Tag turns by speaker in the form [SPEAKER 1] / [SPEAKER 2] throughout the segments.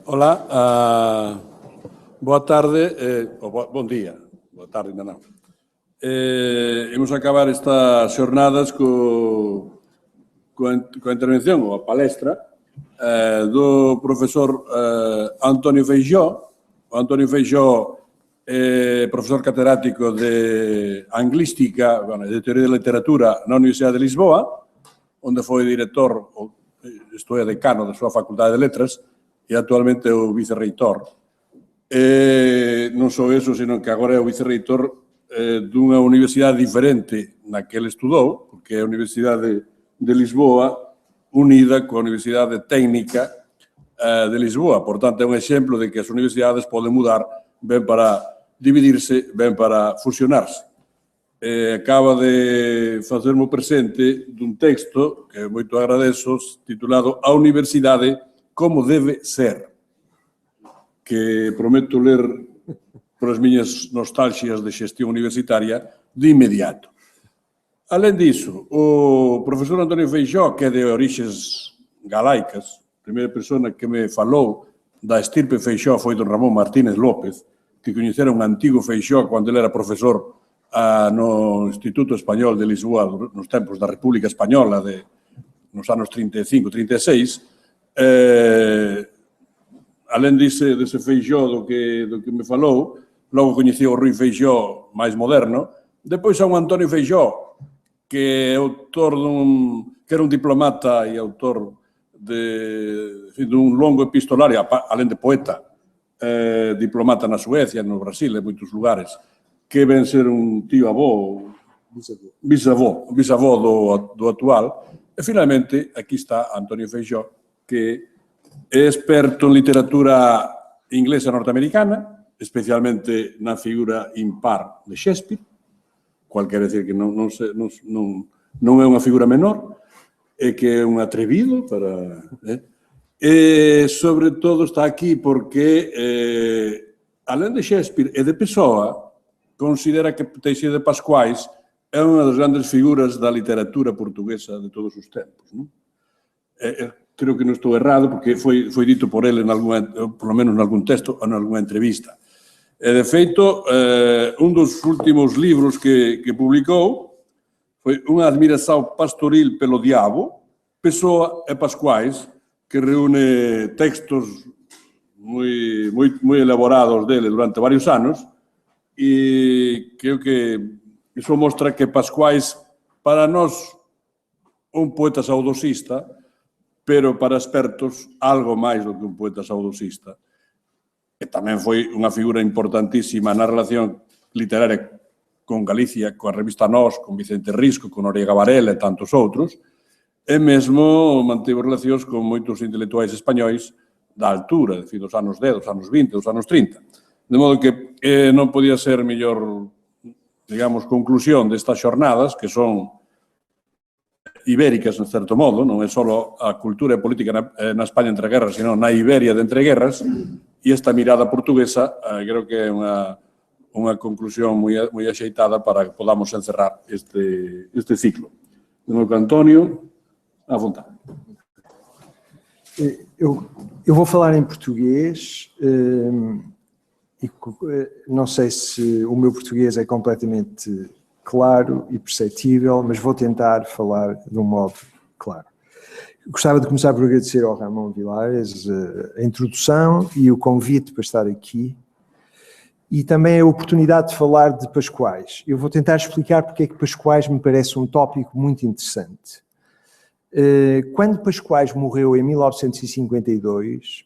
[SPEAKER 1] Olá, boa tarde, bom día, boa tarde ainda non. Imos acabar estas xornadas coa intervención ou a palestra do profesor Antonio Feixóo. O Antonio Feixóo é profesor catedrático de Anglística, de Teoría da Literatura na Universidade de Lisboa, onde foi director, isto é, decano da súa Facultade de Letras, e actualmente é o vicerreitor. Non só eso, senón que agora é o vicerreitor dunha universidade diferente na que ele estudou, porque é a Universidade de Lisboa unida coa Universidade Técnica de Lisboa. Por tanto, é un exemplo de que as universidades poden mudar ben para dividirse, ben para fusionarse. Acaba de facerme o presente dun texto que moito agradezo, titulado A Universidade como debe ser, que prometo ler por as miñas nostalxias de xestión universitaria de inmediato. Alén diso, o profesor Antonio Feixóo, que é de orixes galaicas, a primeira persona que me falou da estirpe Feixóo foi don Ramón Martínez López, que coñecera un antigo Feixóo cando ele era profesor no Instituto Español de Lisboa nos tempos da República Española, nos anos 35, 36, alén dese Feixóo do que me falou, logo coñecía o Rui Feixóo máis moderno, depois a un Antonio Feixóo, que é autor que era un diplomata e autor dun longo epistolario, alén de poeta, diplomata na Suecia, no Brasil, en moitos lugares, que ven ser un tío avó, bisavó do actual. E, finalmente, aquí está Antonio Feixóo, que é experto en literatura inglesa norteamericana, especialmente na figura impar de Shakespeare, cual quer decir que non é unha figura menor, e que é un atrevido para... E, sobre todo, está aquí porque, alén de Shakespeare e de Pessoa, considera que Teixeira de Pascuais é unha das grandes figuras da literatura portuguesa de todos os tempos, non? Creo que non estou errado, porque foi dito por ele, por lo menos en algún texto ou en algunha entrevista. E, de feito, un dos últimos libros que publicou foi Unha admiración pastoril pelo diabo, Pessoa e Pascuais, que reúne textos moi elaborados dele durante varios anos, e creo que iso mostra que Pascuais, para nós, un poeta saudosista, pero para expertos algo máis do que un poeta saudosista, que tamén foi unha figura importantísima na relación literaria con Galicia, coa revista Nós, con Vicente Risco, con Noriega Varela e tantos outros, e mesmo mantivo relacións con moitos intelectuais españois da altura, de fin, dos anos 10, dos anos 20, dos anos 30. De modo que non podía ser mellor, digamos, conclusión destas xornadas, que son ibéricas, en certo modo, non é só a cultura e política na España entre guerras, sino na Iberia de entre guerras, e esta mirada portuguesa creo que é unha conclusión moi axeitada para que podamos encerrar este ciclo. De novo, António, à vontade.
[SPEAKER 2] Eu vou falar em português, e não sei se o meu português é completamente claro e perceptível, mas vou tentar falar de um modo claro. Gostava de começar por agradecer ao Ramon Vilares a introdução e o convite para estar aqui, e também a oportunidade de falar de Pascuais. Eu vou tentar explicar porque é que Pascuais me parece um tópico muito interessante. Quando Pascuais morreu em 1952,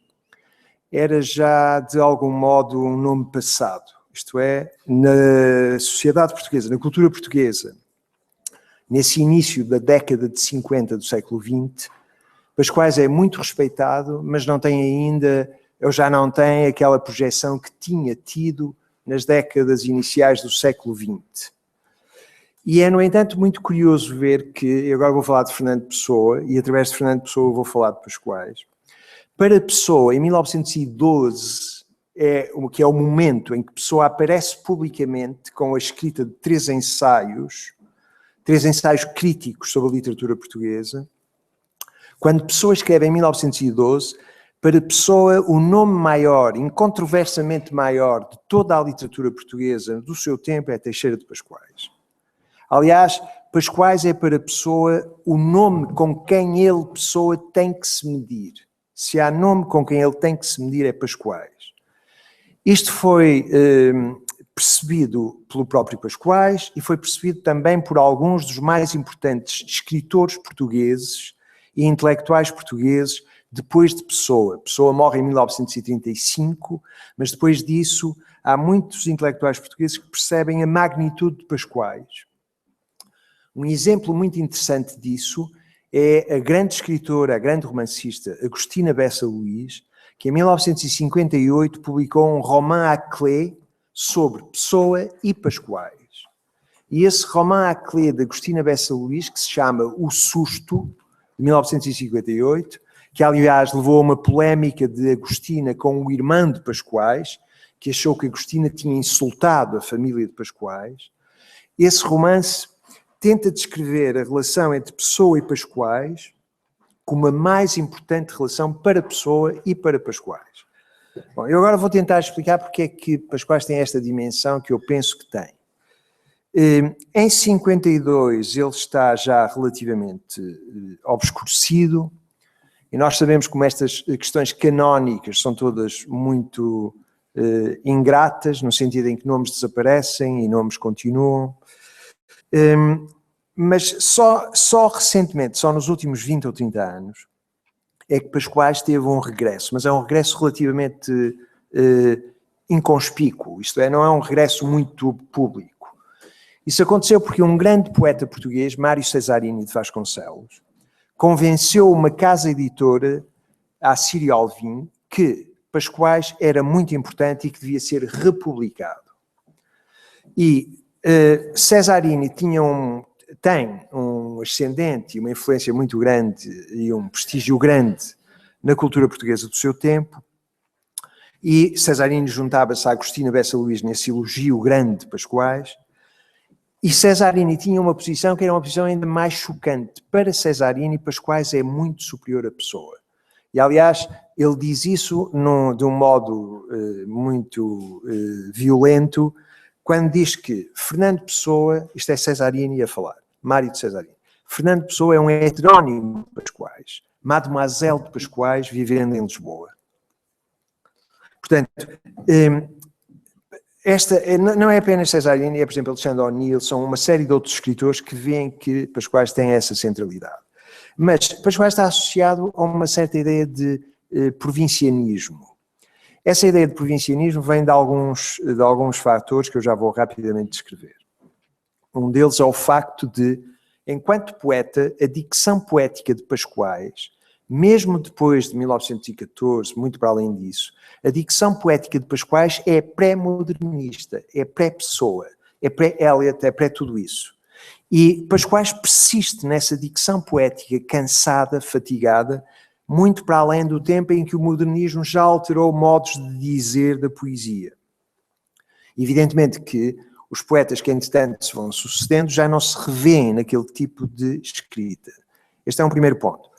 [SPEAKER 2] era já, de algum modo, um nome passado. Isto é, na sociedade portuguesa, na cultura portuguesa, nesse início da década de 50 do século XX, Pascuais é muito respeitado, mas não tem ainda, ou já não tem aquela projeção que tinha tido nas décadas iniciais do século XX. E é, no entanto, muito curioso ver que, eu agora vou falar de Fernando Pessoa, e através de Fernando Pessoa vou falar de Pascuais. Para Pessoa, em 1912, que é o momento em que Pessoa aparece publicamente com a escrita de três ensaios críticos sobre a literatura portuguesa. Quando Pessoa escreve em 1912, Para Pessoa, o nome maior, incontroversamente maior, de toda a literatura portuguesa do seu tempo é Teixeira de Pascoais. Aliás, Pascoais é para Pessoa o nome com quem ele, Pessoa, tem que se medir. Se há nome com quem ele tem que se medir é Pascoais. Isto foi percebido pelo próprio Pascoais e foi percebido também por alguns dos mais importantes escritores portugueses e intelectuais portugueses depois de Pessoa. Pessoa morre em 1935, mas depois disso há muitos intelectuais portugueses que percebem a magnitude de Pascoais. Um exemplo muito interessante disso é a grande escritora, a grande romancista Agostina Bessa Luís, que em 1958 publicou um roman à clé sobre Pessoa e Pascoais. E esse roman à clé de Agostina Bessa Luís, que se chama O Susto, de 1958, que aliás levou a uma polémica de Agostina com o irmão de Pascoais, que achou que Agostina tinha insultado a família de Pascoais. Esse romance tenta descrever a relação entre Pessoa e Pascoais como a mais importante relação para Pessoa e para Pascoais. Bom, eu agora vou tentar explicar porque é que Pascoais tem esta dimensão que eu penso que tem. Em 52 ele está já relativamente obscurecido, e nós sabemos como estas questões canónicas são todas muito ingratas, no sentido em que nomes desaparecem e nomes continuam. Mas só recentemente, só nos últimos 20 ou 30 anos, é que Pascoais teve um regresso, mas é um regresso relativamente inconspícuo, isto é, não é um regresso muito público. Isso aconteceu porque um grande poeta português, Mário Cesarini de Vasconcelos, convenceu uma casa editora, a Sírio Alvim, que Pascoais era muito importante e que devia ser republicado. E Cesarini tem um ascendente e uma influência muito grande e um prestígio grande na cultura portuguesa do seu tempo, e Cesarini juntava-se a Agostina Bessa Luís nesse elogio grande de Pascoais, e Cesarini tinha uma posição que era uma posição ainda mais chocante. Para Cesarini, Pascoais é muito superior à Pessoa. E, aliás, ele diz isso de um modo muito violento, quando diz que Fernando Pessoa, isto é Cesarini a falar, Mário de Cesarini, Fernando Pessoa é um heterónimo de Pascoais, Mademoiselle de Pascoais vivendo em Lisboa. Portanto, esta não é apenas Cesarini, é, por exemplo, Alexandre O'Neill, são uma série de outros escritores que veem que Pascoais tem essa centralidade. Mas Pascoais está associado a uma certa ideia de provincianismo. Essa ideia de provincianismo vem de alguns fatores que eu já vou rapidamente descrever. Um deles é o facto de, enquanto poeta, a dicção poética de Pascoais, mesmo depois de 1914, muito para além disso, a dicção poética de Pascoais é pré-modernista, é pré-Pessoa, é pré-Eliot, é pré-tudo isso. E Pascoais persiste nessa dicção poética cansada, fatigada, muito para além do tempo em que o modernismo já alterou modos de dizer da poesia. Evidentemente que os poetas que, entretanto, se vão sucedendo já não se revêem naquele tipo de escrita. Este é um primeiro ponto.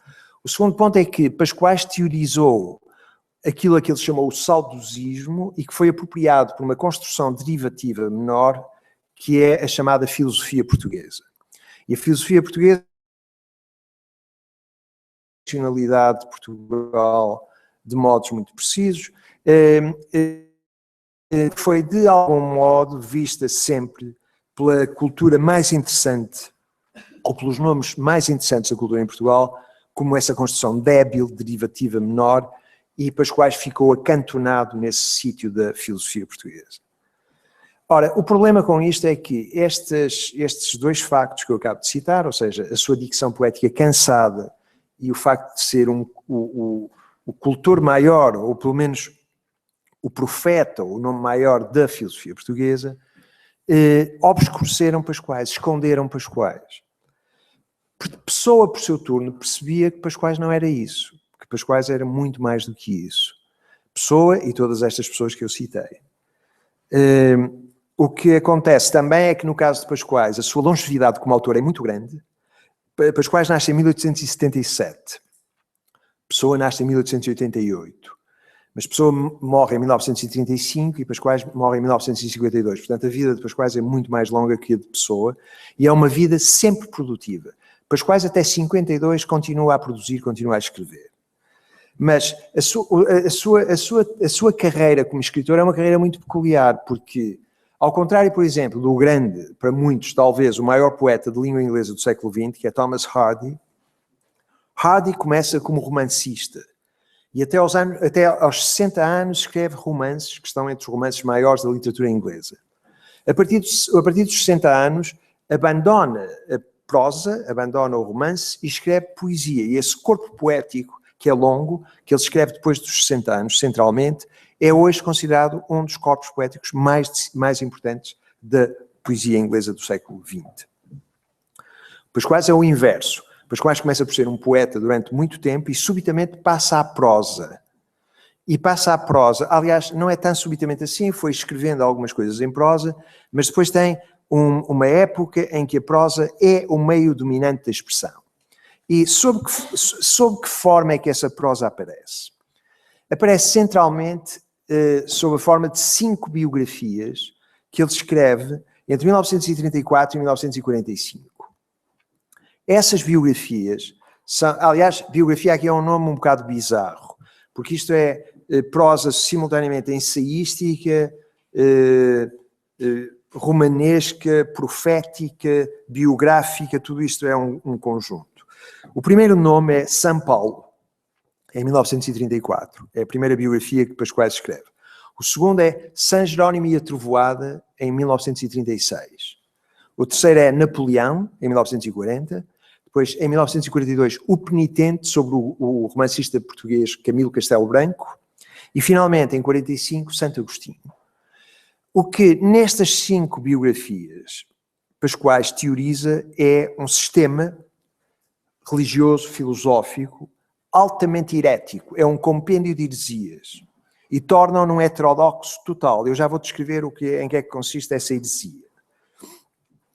[SPEAKER 2] O segundo ponto é que Pascoais teorizou aquilo a que ele chamou o saudosismo e que foi apropriado por uma construção derivativa menor, que é a chamada filosofia portuguesa. E a filosofia portuguesa a nacionalidade de Portugal de modos muito precisos, foi de algum modo vista sempre pela cultura mais interessante, ou pelos nomes mais interessantes da cultura em Portugal, como essa construção débil, derivativa menor, e Pascoais ficou acantonado nesse sítio da filosofia portuguesa. Ora, o problema com isto é que estes dois factos que eu acabo de citar, ou seja, a sua dicção poética cansada e o facto de ser o cultor maior, ou pelo menos o profeta, o nome maior da filosofia portuguesa, obscureceram Pascoais, esconderam Pascoais. Pessoa, por seu turno, percebia que Pascoais não era isso, que Pascoais era muito mais do que isso. Pessoa e todas estas pessoas que eu citei. O que acontece também é que, no caso de Pascoais, a sua longevidade como autor é muito grande. Pascoais nasce em 1877. Pessoa nasce em 1888, mas Pessoa morre em 1935 e Pascoais morre em 1952. Portanto, a vida de Pascoais é muito mais longa que a de Pessoa e é uma vida sempre produtiva. Pascoais até 52 continua a produzir, continua a escrever. Mas a sua carreira como escritor é uma carreira muito peculiar, porque, ao contrário, por exemplo, do grande, para muitos, talvez, o maior poeta de língua inglesa do século XX, que é Thomas Hardy, Hardy começa como romancista e até aos 60 anos escreve romances que estão entre os romances maiores da literatura inglesa. A partir dos 60 anos abandona a prosa, abandona o romance e escreve poesia. E esse corpo poético, que é longo, que ele escreve depois dos 60 anos, centralmente, é hoje considerado um dos corpos poéticos mais importantes da poesia inglesa do século XX. Pascoais é o inverso. Pascoais começa por ser um poeta durante muito tempo e subitamente passa à prosa. E passa à prosa, aliás, não é tão subitamente assim, foi escrevendo algumas coisas em prosa, mas depois tem uma época em que a prosa é o meio dominante da expressão. E sob que forma é que essa prosa aparece? Aparece centralmente sob a forma de 5 biografias que ele escreve entre 1934 e 1945. Essas biografias são, aliás, biografia aqui é um nome um bocado bizarro, porque isto é prosa simultaneamente ensaística, romanesca, profética, biográfica, tudo isto é um conjunto. O primeiro nome é São Paulo, em 1934, é a primeira biografia que Pascoais escreve. O segundo é São Jerónimo e a Trovoada, em 1936. O terceiro é Napoleão, em 1940. Depois, em 1942, O Penitente, sobre o romancista português Camilo Castelo Branco. E, finalmente, em 1945, Santo Agostinho. O que, nestas 5 biografias, Pascoais teoriza é um sistema religioso, filosófico, altamente herético. É um compêndio de heresias. E torna-o num heterodoxo total. Eu já vou descrever em que é que consiste essa heresia.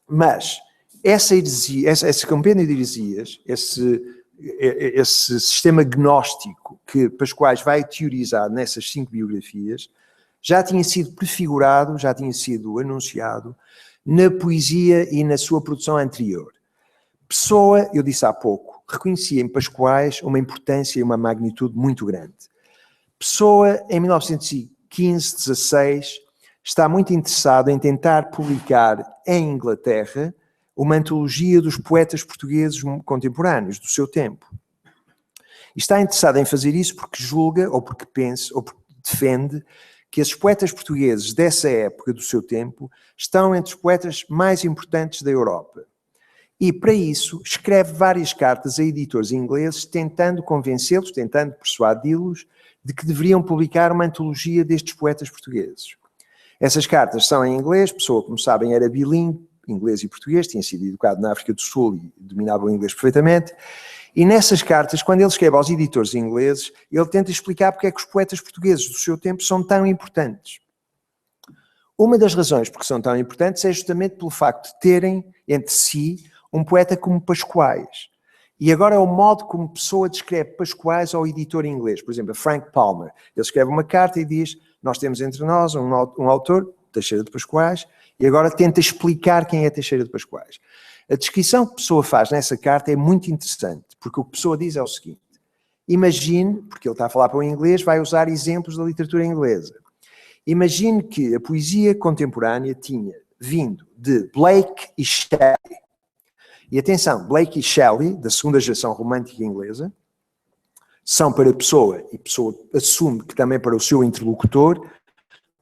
[SPEAKER 2] Mas essa heresia, esse compêndio de heresias, esse sistema gnóstico que Pascoais vai teorizar nessas 5 biografias, já tinha sido prefigurado, já tinha sido anunciado na poesia e na sua produção anterior. Pessoa, eu disse há pouco, reconhecia em Pascoais uma importância e uma magnitude muito grande. Pessoa, em 1915-16, está muito interessado em tentar publicar em Inglaterra uma antologia dos poetas portugueses contemporâneos do seu tempo. E está interessado em fazer isso porque julga, ou porque pensa, ou porque defende que esses poetas portugueses dessa época do seu tempo estão entre os poetas mais importantes da Europa. E, para isso, escreve várias cartas a editores ingleses tentando convencê-los, tentando persuadi-los de que deveriam publicar uma antologia destes poetas portugueses. Essas cartas são em inglês, Pessoa, como sabem, era bilíngue, inglês e português, tinha sido educado na África do Sul e dominava o inglês perfeitamente. E nessas cartas, quando ele escreve aos editores ingleses, ele tenta explicar porque é que os poetas portugueses do seu tempo são tão importantes. Uma das razões porque são tão importantes é justamente pelo facto de terem entre si um poeta como Pascoais. E agora é o modo como Pessoa descreve Pascoais ao editor inglês. Por exemplo, a Frank Palmer. Ele escreve uma carta e diz: nós temos entre nós um autor, Teixeira de Pascoais, e agora tenta explicar quem é Teixeira de Pascoais. A descrição que Pessoa faz nessa carta é muito interessante, porque o que Pessoa diz é o seguinte: imagine, porque ele está a falar para o inglês, vai usar exemplos da literatura inglesa. Imagine que a poesia contemporânea tinha vindo de Blake e Shelley. E atenção, Blake e Shelley, da segunda geração romântica inglesa, são para Pessoa, e Pessoa assume que também para o seu interlocutor,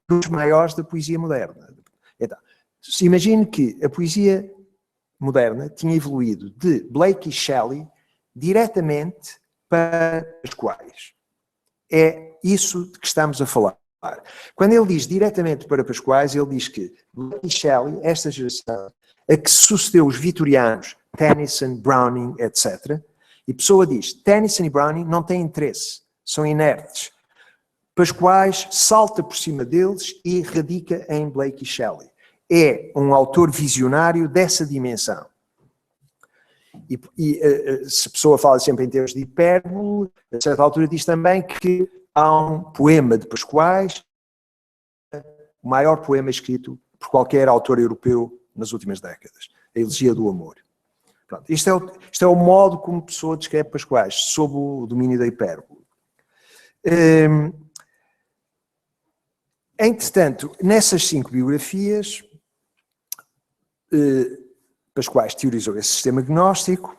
[SPEAKER 2] os maiores da poesia moderna. Então, imagine que a poesia moderna tinha evoluído de Blake e Shelley diretamente para Pascoais. É isso de que estamos a falar. Quando ele diz diretamente para Pascoais, ele diz que Blake e Shelley, esta geração, a que sucedeu os vitorianos, Tennyson, Browning, etc., e Pessoa diz, Tennyson e Browning não têm interesse, são inertes. Pascoais salta por cima deles e radica em Blake e Shelley. É um autor visionário dessa dimensão. Se a pessoa fala sempre em termos de hipérbole, a certa altura diz também que há um poema de Pascoais, o maior poema escrito por qualquer autor europeu nas últimas décadas, a Elegia do Amor. Pronto, isto é o modo como a pessoa descreve Pascoais, sob o domínio da hipérbole. Entretanto, nessas 5 biografias, Pascoais teorizou esse sistema gnóstico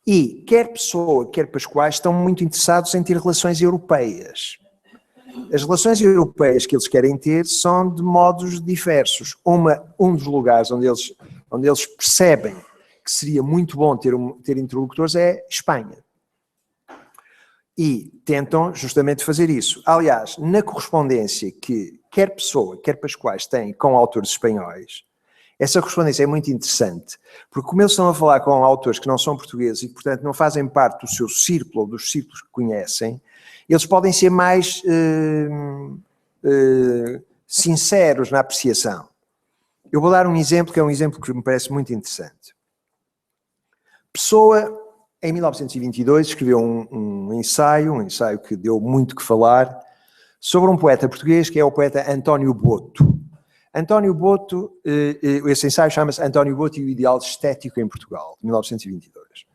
[SPEAKER 2] e quer Pessoa, quer Pascoais estão muito interessados em ter relações europeias. As relações europeias que eles querem ter são de modos diversos. Um dos lugares onde eles percebem que seria muito bom ter interlocutores é Espanha. E tentam justamente fazer isso. Aliás, na correspondência que quer Pessoa, quer Pascoais têm com autores espanhóis, essa correspondência é muito interessante, porque como eles estão a falar com autores que não são portugueses e que, portanto, não fazem parte do seu círculo ou dos círculos que conhecem, eles podem ser mais sinceros na apreciação. Eu vou dar um exemplo que é um exemplo que me parece muito interessante. Pessoa, em 1922, escreveu um ensaio que deu muito que falar, sobre um poeta português que é o poeta António Boto. António Boto, esse ensaio chama-se António Boto e o Ideal Estético em Portugal, de 1922.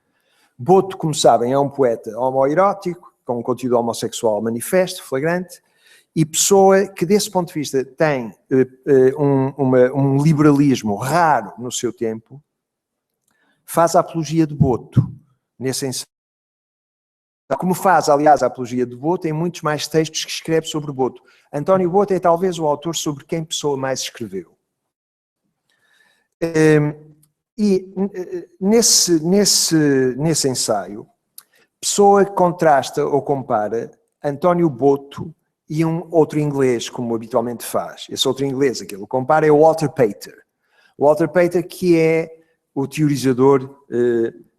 [SPEAKER 2] Boto, como sabem, é um poeta homoerótico, com um conteúdo homossexual manifesto, flagrante, e Pessoa que, desse ponto de vista, tem um liberalismo raro no seu tempo, faz a apologia de Boto nesse ensaio. Como faz, aliás, a apologia de Boto em muitos mais textos que escreve sobre Boto. António Boto é talvez o autor sobre quem Pessoa mais escreveu. E nesse ensaio, Pessoa contrasta ou compara António Boto e um outro inglês, como habitualmente faz. Esse outro inglês a que ele compara é o Walter Pater. O Walter Pater, que é o teorizador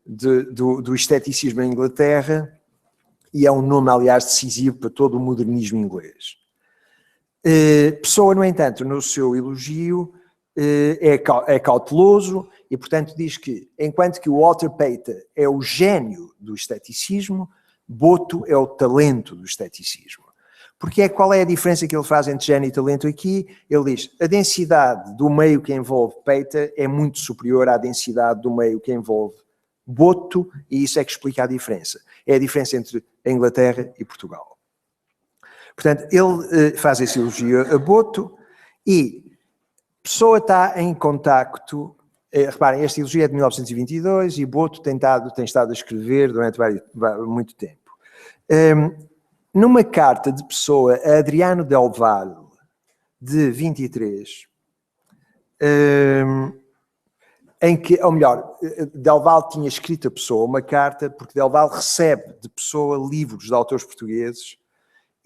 [SPEAKER 2] do esteticismo em Inglaterra, e é um nome, aliás, decisivo para todo o modernismo inglês. Pessoa, no entanto, no seu elogio, é cauteloso e, portanto, diz que, enquanto que o Walter Pater é o gênio do esteticismo, Boto é o talento do esteticismo. Porque qual é a diferença que ele faz entre gênio e talento aqui? Ele diz, a densidade do meio que envolve Pater é muito superior à densidade do meio que envolve Boto, e isso é que explica a diferença. É a diferença entre a Inglaterra e Portugal. Portanto, ele faz esse elogio a Boto e Pessoa está em contacto. Reparem, este elogio é de 1922 e Boto tem estado a escrever durante muito tempo. Numa carta de Pessoa a Adriano Del Valle, de 23, em que, ou melhor, Del Valle tinha escrito a Pessoa uma carta, porque Del Valle recebe de Pessoa livros de autores portugueses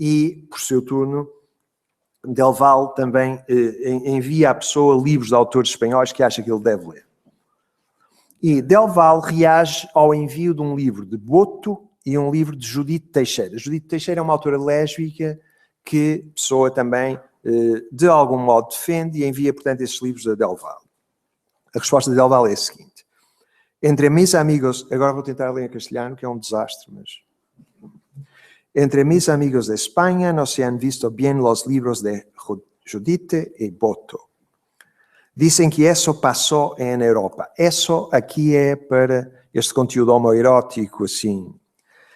[SPEAKER 2] e, por seu turno, Del Valle também envia à Pessoa livros de autores espanhóis que acha que ele deve ler. E Del Valle reage ao envio de um livro de Boto e um livro de Judite Teixeira. Judite Teixeira é uma autora lésbica que Pessoa também, de algum modo, defende e envia, portanto, esses livros a Del Valle. A resposta de Del Valle é a seguinte. Entre mis amigos, agora vou tentar ler em castelhano, que é um desastre, mas... Entre mis amigos de España no se han visto bien los libros de Judite y Boto. Dicen que eso pasó en Europa. Eso aqui é para este conteúdo homoerótico, assim.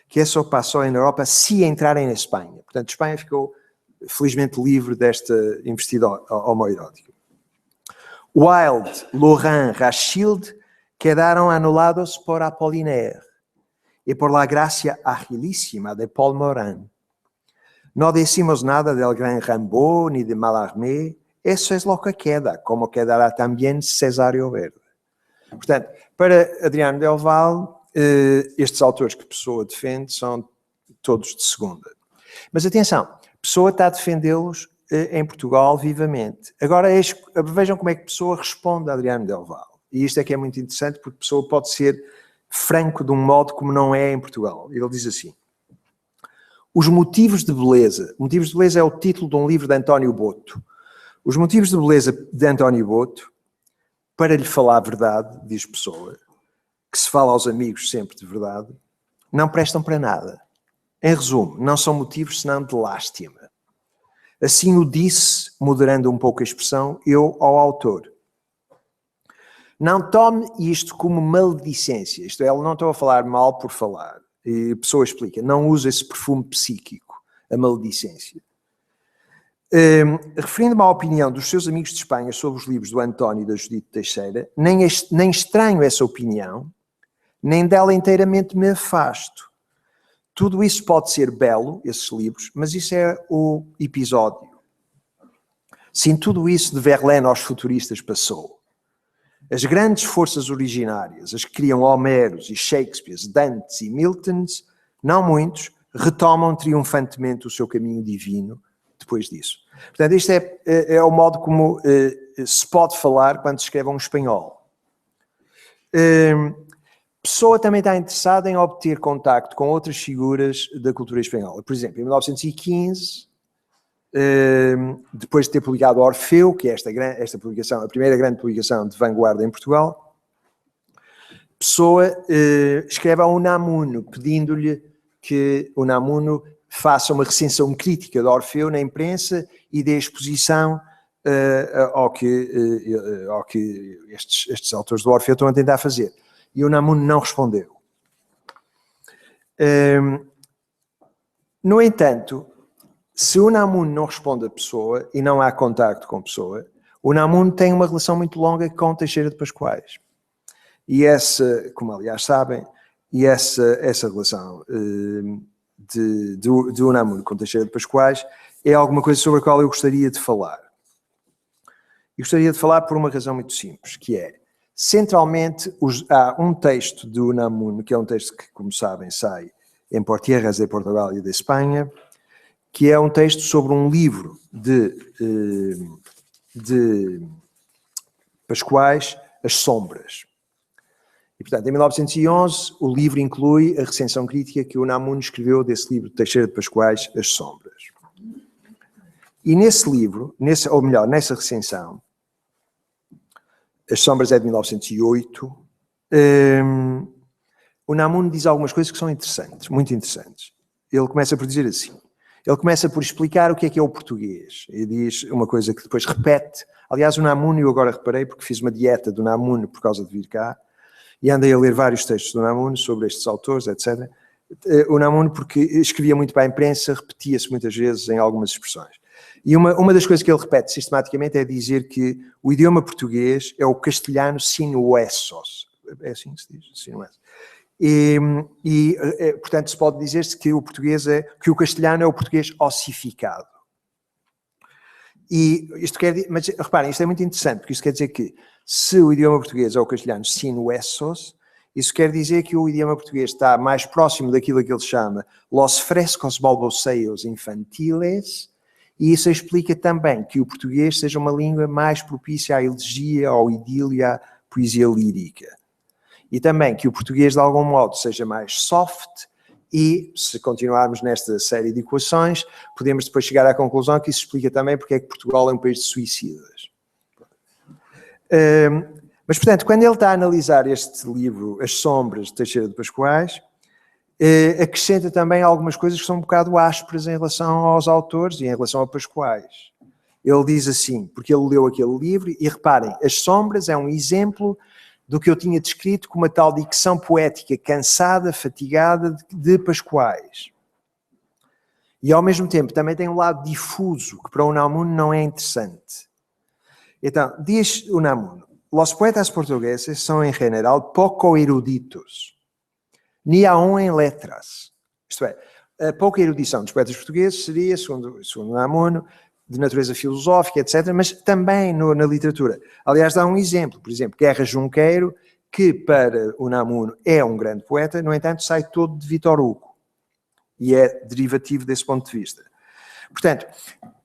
[SPEAKER 2] Que eso passou em Europa se entrarem na Espanha. Portanto, Espanha ficou felizmente livre desta investida homoerótica. Wilde, Laurent, Rachilde quedaram anulados por Apollinaire y por la gracia agilísima de Paul Morand. No decimos nada del gran Rimbaud ni de Mallarmé, eso es lo que queda, como quedará também Cesário Verde. Portanto, para Adriano Del Valle, estes autores que Pessoa defende são todos de segunda. Mas atenção, Pessoa está a defendê-los em Portugal vivamente. Agora vejam como é que Pessoa responde a Adriano Del Valle. E isto é que é muito interessante, porque Pessoa pode ser franco de um modo como não é em Portugal. Ele diz assim, os motivos de beleza é o título de um livro de António Boto. Os motivos de beleza de António Boto, para lhe falar a verdade, diz Pessoa, que se fala aos amigos sempre de verdade, não prestam para nada. Em resumo, não são motivos senão de lástima. Assim o disse, moderando um pouco a expressão, eu ao autor. Não tome isto como maledicência. Isto é, não estou a falar mal por falar. E a pessoa explica, não usa esse perfume psíquico, a maledicência. Referindo-me à opinião dos seus amigos de Espanha sobre os livros do António e da Judite Teixeira, nem estranho essa opinião, nem dela inteiramente me afasto. Tudo isso pode ser belo, esses livros, mas isso é o episódio. Sim, tudo isso de Verlaine aos futuristas passou. As grandes forças originárias, as que criam Homeros e Shakespeares, Dantes e Miltons, não muitos, retomam triunfantemente o seu caminho divino depois disso. Portanto, isto é o modo como se pode falar quando se escreve um espanhol. Pessoa também está interessada em obter contacto com outras figuras da cultura espanhola. Por exemplo, em 1915, depois de ter publicado Orfeu, que é esta publicação, a primeira grande publicação de vanguarda em Portugal, Pessoa escreve a Unamuno, pedindo-lhe que Unamuno faça uma recensão crítica de Orfeu na imprensa e dê exposição ao que estes autores do Orfeu estão a tentar fazer. E Unamuno não respondeu. No entanto, se Unamuno não responde a Pessoa e não há contacto com Pessoa, Unamuno tem uma relação muito longa com Teixeira de Pascoais. E essa, como aliás sabem, essa relação de Unamuno com Teixeira de Pascoais é alguma coisa sobre a qual eu gostaria de falar. E gostaria de falar por uma razão muito simples, que é, centralmente, há um texto de Unamuno, que é um texto que, como sabem, sai em Por Tierras de Portugal e de Espanha, que é um texto sobre um livro de Pascoais, As Sombras. E, portanto, em 1911, o livro inclui a recensão crítica que o Unamuno escreveu desse livro de Teixeira de Pascoais, As Sombras. E nesse livro, ou melhor, nessa recensão, As Sombras é de 1908, o Unamuno diz algumas coisas que são interessantes, muito interessantes. Ele começa por dizer assim, ele começa por explicar o que é o português. E diz uma coisa que depois repete. Aliás, o Unamuno, eu agora reparei, porque fiz uma dieta do Unamuno por causa de vir cá, e andei a ler vários textos do Unamuno sobre estes autores, etc. O Unamuno, porque escrevia muito para a imprensa, repetia-se muitas vezes em algumas expressões. E uma das coisas que ele repete sistematicamente é dizer que o idioma português é o castelhano sin huesos. É assim que se diz? Sin huesos. Portanto, se pode dizer-se que o português que o castelhano é o português ossificado. E isto quer dizer, mas reparem, isto é muito interessante, porque isto quer dizer que se o idioma português é o castelhano sin huesos, isso quer dizer que o idioma português está mais próximo daquilo que ele chama los frescos balbuceios infantiles, e isso explica também que o português seja uma língua mais propícia à elegia, ao idílio, à poesia lírica. E também que o português, de algum modo, seja mais soft e, se continuarmos nesta série de equações, podemos depois chegar à conclusão que isso explica também porque é que Portugal é um país de suicidas. Mas, portanto, quando ele está a analisar este livro, As Sombras, de Teixeira de Pascoais, acrescenta também algumas coisas que são um bocado ásperas em relação aos autores e em relação a Pascoais. Ele diz assim, porque ele leu aquele livro, e reparem, As Sombras é um exemplo do que eu tinha descrito como a tal dicção poética cansada, fatigada de Pascoais. E, ao mesmo tempo, também tem um lado difuso, que para o Unamuno não é interessante. Então, diz o Unamuno, los poetas portugueses são, em geral, pouco eruditos, ni aún em letras. Isto é, a pouca erudição dos poetas portugueses seria, segundo Unamuno, de natureza filosófica, etc., mas também na literatura. Aliás, dá um exemplo, por exemplo, Guerra Junqueiro, que para Unamuno é um grande poeta, no entanto sai todo de Vítor Hugo, e é derivativo desse ponto de vista. Portanto,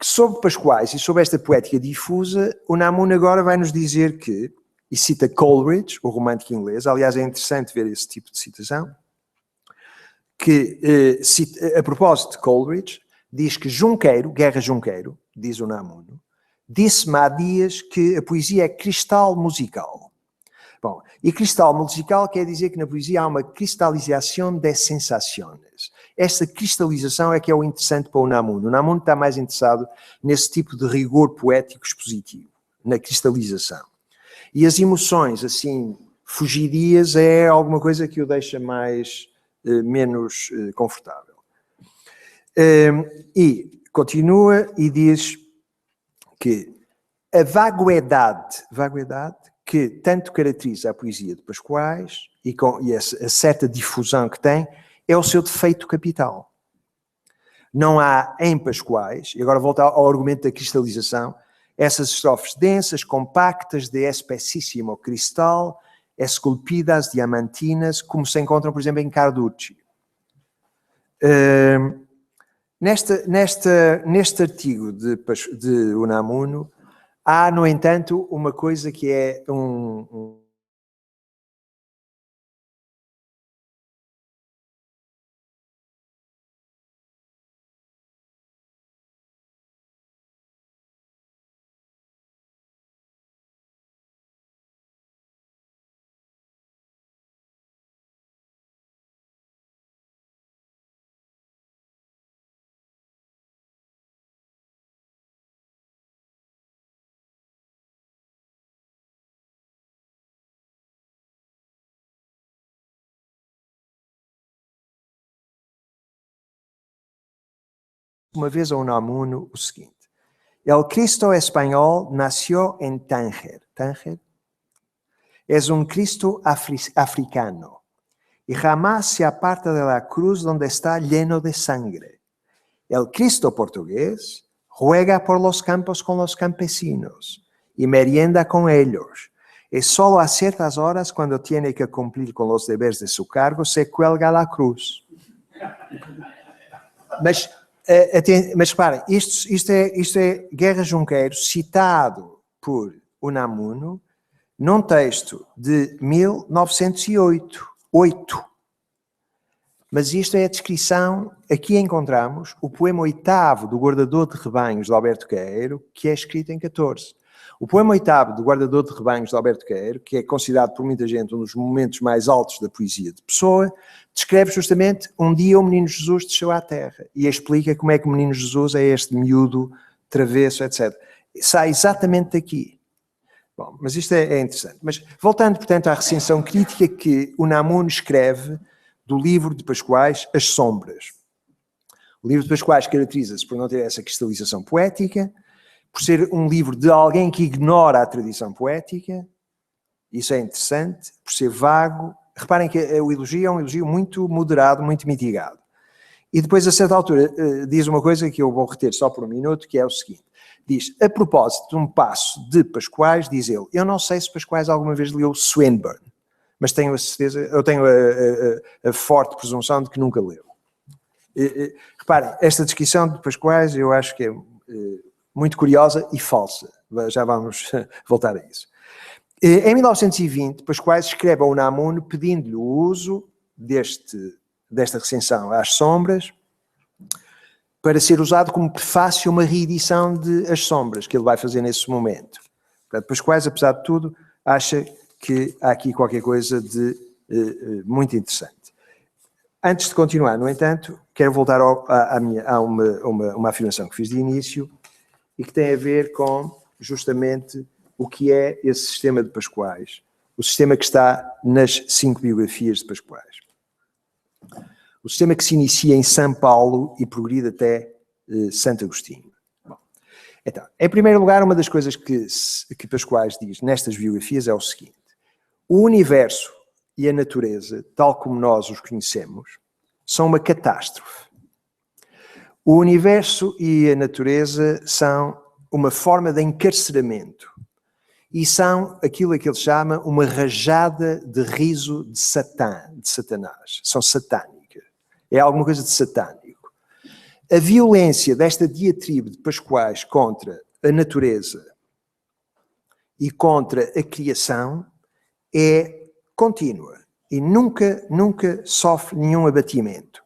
[SPEAKER 2] sobre Pascoais e sobre esta poética difusa, Unamuno agora vai nos dizer que, e cita Coleridge, o romântico inglês, aliás é interessante ver esse tipo de citação, que, a propósito de Coleridge, diz que Junqueiro, Guerra Junqueiro, diz Unamuno, disse-me há dias que a poesia é cristal musical. Bom, e cristal musical quer dizer que na poesia há uma cristalização de sensações. Esta cristalização é que é o interessante para o Unamuno. O Unamuno está mais interessado nesse tipo de rigor poético expositivo, na cristalização. E as emoções, assim, fugidias, é alguma coisa que o deixa menos confortável. E continua e diz que a vaguedade que tanto caracteriza a poesia de Pascoais e a certa difusão que tem, é o seu defeito capital. Não há em Pascoais, e agora volto ao argumento da cristalização, essas estrofes densas, compactas, de espessíssimo cristal, esculpidas, diamantinas, como se encontram, por exemplo, em Carducci. Neste artigo de Unamuno, há, no entanto, uma coisa que é uma vez a Unamuno o seguinte: El Cristo español nació en Tánger. Tánger es un Cristo africano y jamás se aparta de la cruz donde está lleno de sangre. El Cristo portugués juega por los campos con los campesinos y merienda con ellos. Y solo a ciertas horas, cuando tiene que cumplir con los deberes de su cargo, se cuelga la cruz. Mas reparem, isto é Guerra Junqueiro, citado por Unamuno, num texto de 1908. Mas isto é a descrição, aqui encontramos o poema 8º do Guardador de Rebanhos de Alberto Queiro, que é escrito em 14. O poema 8º do Guardador de Rebanhos de Alberto Queiro, que é considerado por muita gente um dos momentos mais altos da poesia de Pessoa, descreve justamente um dia o menino Jesus desceu à terra e explica como é que o menino Jesus é este miúdo, travesso, etc. Sai exatamente daqui. Bom, mas isto é interessante. Mas voltando, portanto, à recensão crítica que Unamuno escreve do livro de Pascoais, As Sombras. O livro de Pascoais caracteriza-se por não ter essa cristalização poética, por ser um livro de alguém que ignora a tradição poética, isso é interessante, por ser vago. Reparem que o elogio é um elogio muito moderado, muito mitigado. E depois, a certa altura, diz uma coisa que eu vou reter só por um minuto, que é o seguinte. Diz, a propósito de um passo de Pascoais, diz ele, eu não sei se Pascoais alguma vez leu Swinburne, mas tenho a certeza, eu tenho a forte presunção de que nunca leu. Reparem, esta descrição de Pascoais eu acho que é muito curiosa e falsa. Já vamos voltar a isso. Em 1920, Pascoais escreve ao Unamuno pedindo-lhe o uso desta recensão às sombras para ser usado como prefácio a uma reedição de As Sombras, que ele vai fazer nesse momento. Portanto, Pascoais, apesar de tudo, acha que há aqui qualquer coisa de muito interessante. Antes de continuar, no entanto, quero voltar a uma afirmação que fiz de início e que tem a ver com, justamente, o que é esse sistema de Pascoais, o sistema que está nas 5 biografias de Pascoais. O sistema que se inicia em São Paulo e progride até Santo Agostinho. Bom, então, em primeiro lugar, uma das coisas que Pascoais diz nestas biografias é o seguinte: o universo e a natureza, tal como nós os conhecemos, são uma catástrofe. O universo e a natureza são uma forma de encarceramento e são aquilo que ele chama uma rajada de riso de Satanás. São satânicas. É alguma coisa de satânico. A violência desta diatribe de Pascoais contra a natureza e contra a criação é contínua e nunca sofre nenhum abatimento.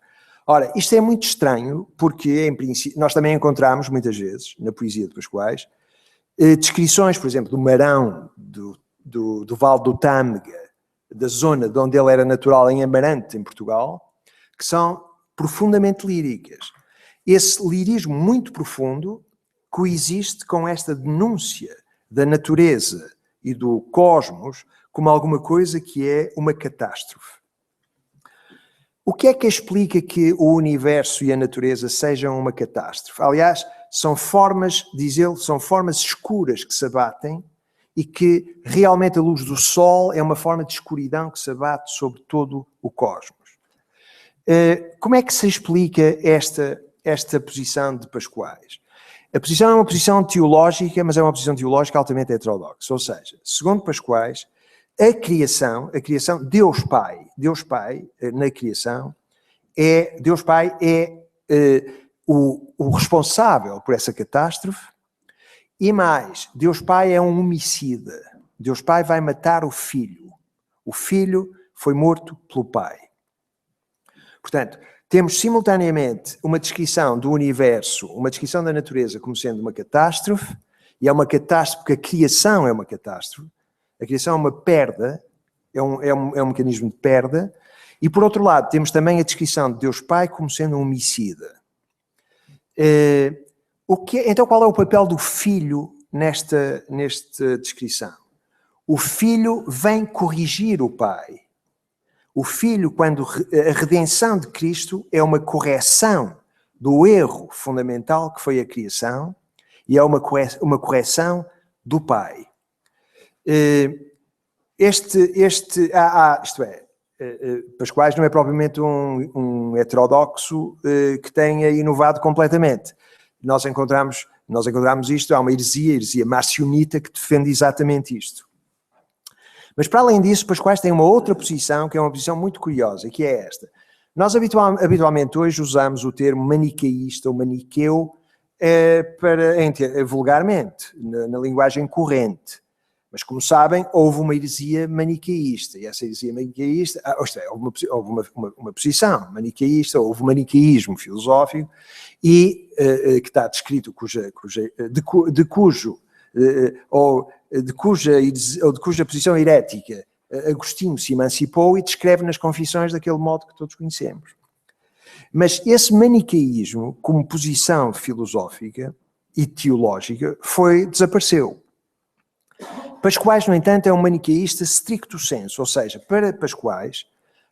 [SPEAKER 2] Ora, isto é muito estranho porque, em princípio, nós também encontramos muitas vezes, na poesia de Pascoais, descrições, por exemplo, do Marão, do Vale do Tâmega, da zona de onde ele era natural, em Amarante, em Portugal, que são profundamente líricas. Esse lirismo muito profundo coexiste com esta denúncia da natureza e do cosmos como alguma coisa que é uma catástrofe. O que é que explica que o universo e a natureza sejam uma catástrofe? Aliás, são formas, diz ele, são formas escuras que se abatem e que realmente a luz do sol é uma forma de escuridão que se abate sobre todo o cosmos. Como é que se explica esta posição de Pascoais? A posição é uma posição teológica, mas é uma posição teológica altamente heterodoxa. Ou seja, segundo Pascoais, a criação, Deus Pai na criação, Deus Pai é o responsável por essa catástrofe, e mais, Deus Pai é um homicida. Deus Pai vai matar o filho. O filho foi morto pelo pai. Portanto, temos simultaneamente uma descrição do universo, uma descrição da natureza como sendo uma catástrofe, e é uma catástrofe porque a criação é uma catástrofe. A criação é uma perda, é um mecanismo de perda, e por outro lado temos também a descrição de Deus Pai como sendo um homicida. Então qual é o papel do filho nesta descrição? O filho vem corrigir o pai. O filho, quando a redenção de Cristo é uma correção do erro fundamental que foi a criação, e é uma correção do pai. Pascoais não é propriamente um heterodoxo que tenha inovado completamente. Nós encontramos isto, há uma heresia marcionita que defende exatamente isto. Mas para além disso, Pascoais tem uma outra posição, que é uma posição muito curiosa, que é esta. Nós habitualmente hoje usamos o termo maniqueísta ou maniqueu vulgarmente, na linguagem corrente. Mas, como sabem, houve uma heresia maniqueísta, e essa heresia maniqueísta, houve uma posição maniqueísta, houve um maniqueísmo filosófico, e que está descrito, de cuja posição herética Agostinho se emancipou e descreve nas Confissões daquele modo que todos conhecemos. Mas esse maniqueísmo, como posição filosófica e teológica, desapareceu. Pascoais, no entanto, é um maniqueísta stricto sensu, ou seja, para Pascoais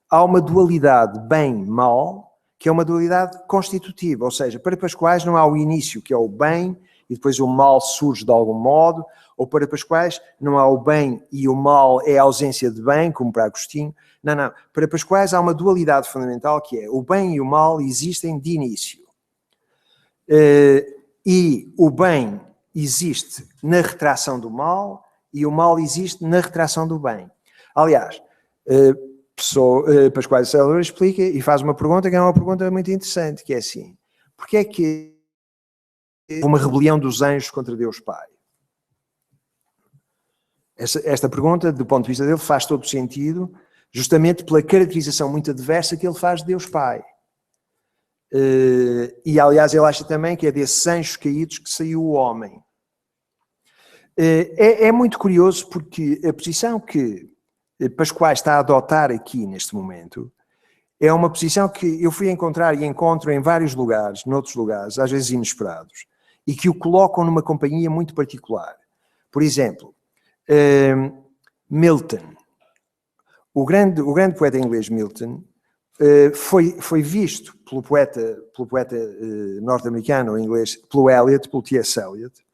[SPEAKER 2] há uma dualidade bem-mal, que é uma dualidade constitutiva, ou seja, para Pascoais não há o início, que é o bem, e depois o mal surge de algum modo, ou para Pascoais não há o bem e o mal é a ausência de bem, como para Agostinho. Não. Para Pascoais há uma dualidade fundamental, que é o bem e o mal existem de início. E o bem existe na retração do mal e o mal existe na retração do bem. Aliás, Pascoais explica e faz uma pergunta que é uma pergunta muito interessante, que é assim: porque é que uma rebelião dos anjos contra Deus Pai? Esta pergunta, do ponto de vista dele, faz todo sentido, justamente pela caracterização muito adversa que ele faz de Deus Pai. E, aliás, ele acha também que é desses anjos caídos que saiu o homem. É muito curioso porque a posição que Pascoais está a adotar aqui, neste momento, é uma posição que eu fui encontrar e encontro em vários lugares, noutros lugares, às vezes inesperados, e que o colocam numa companhia muito particular. Por exemplo, Milton, o grande poeta inglês Milton, foi visto pelo poeta norte-americano ou inglês, pelo T.S. Eliot,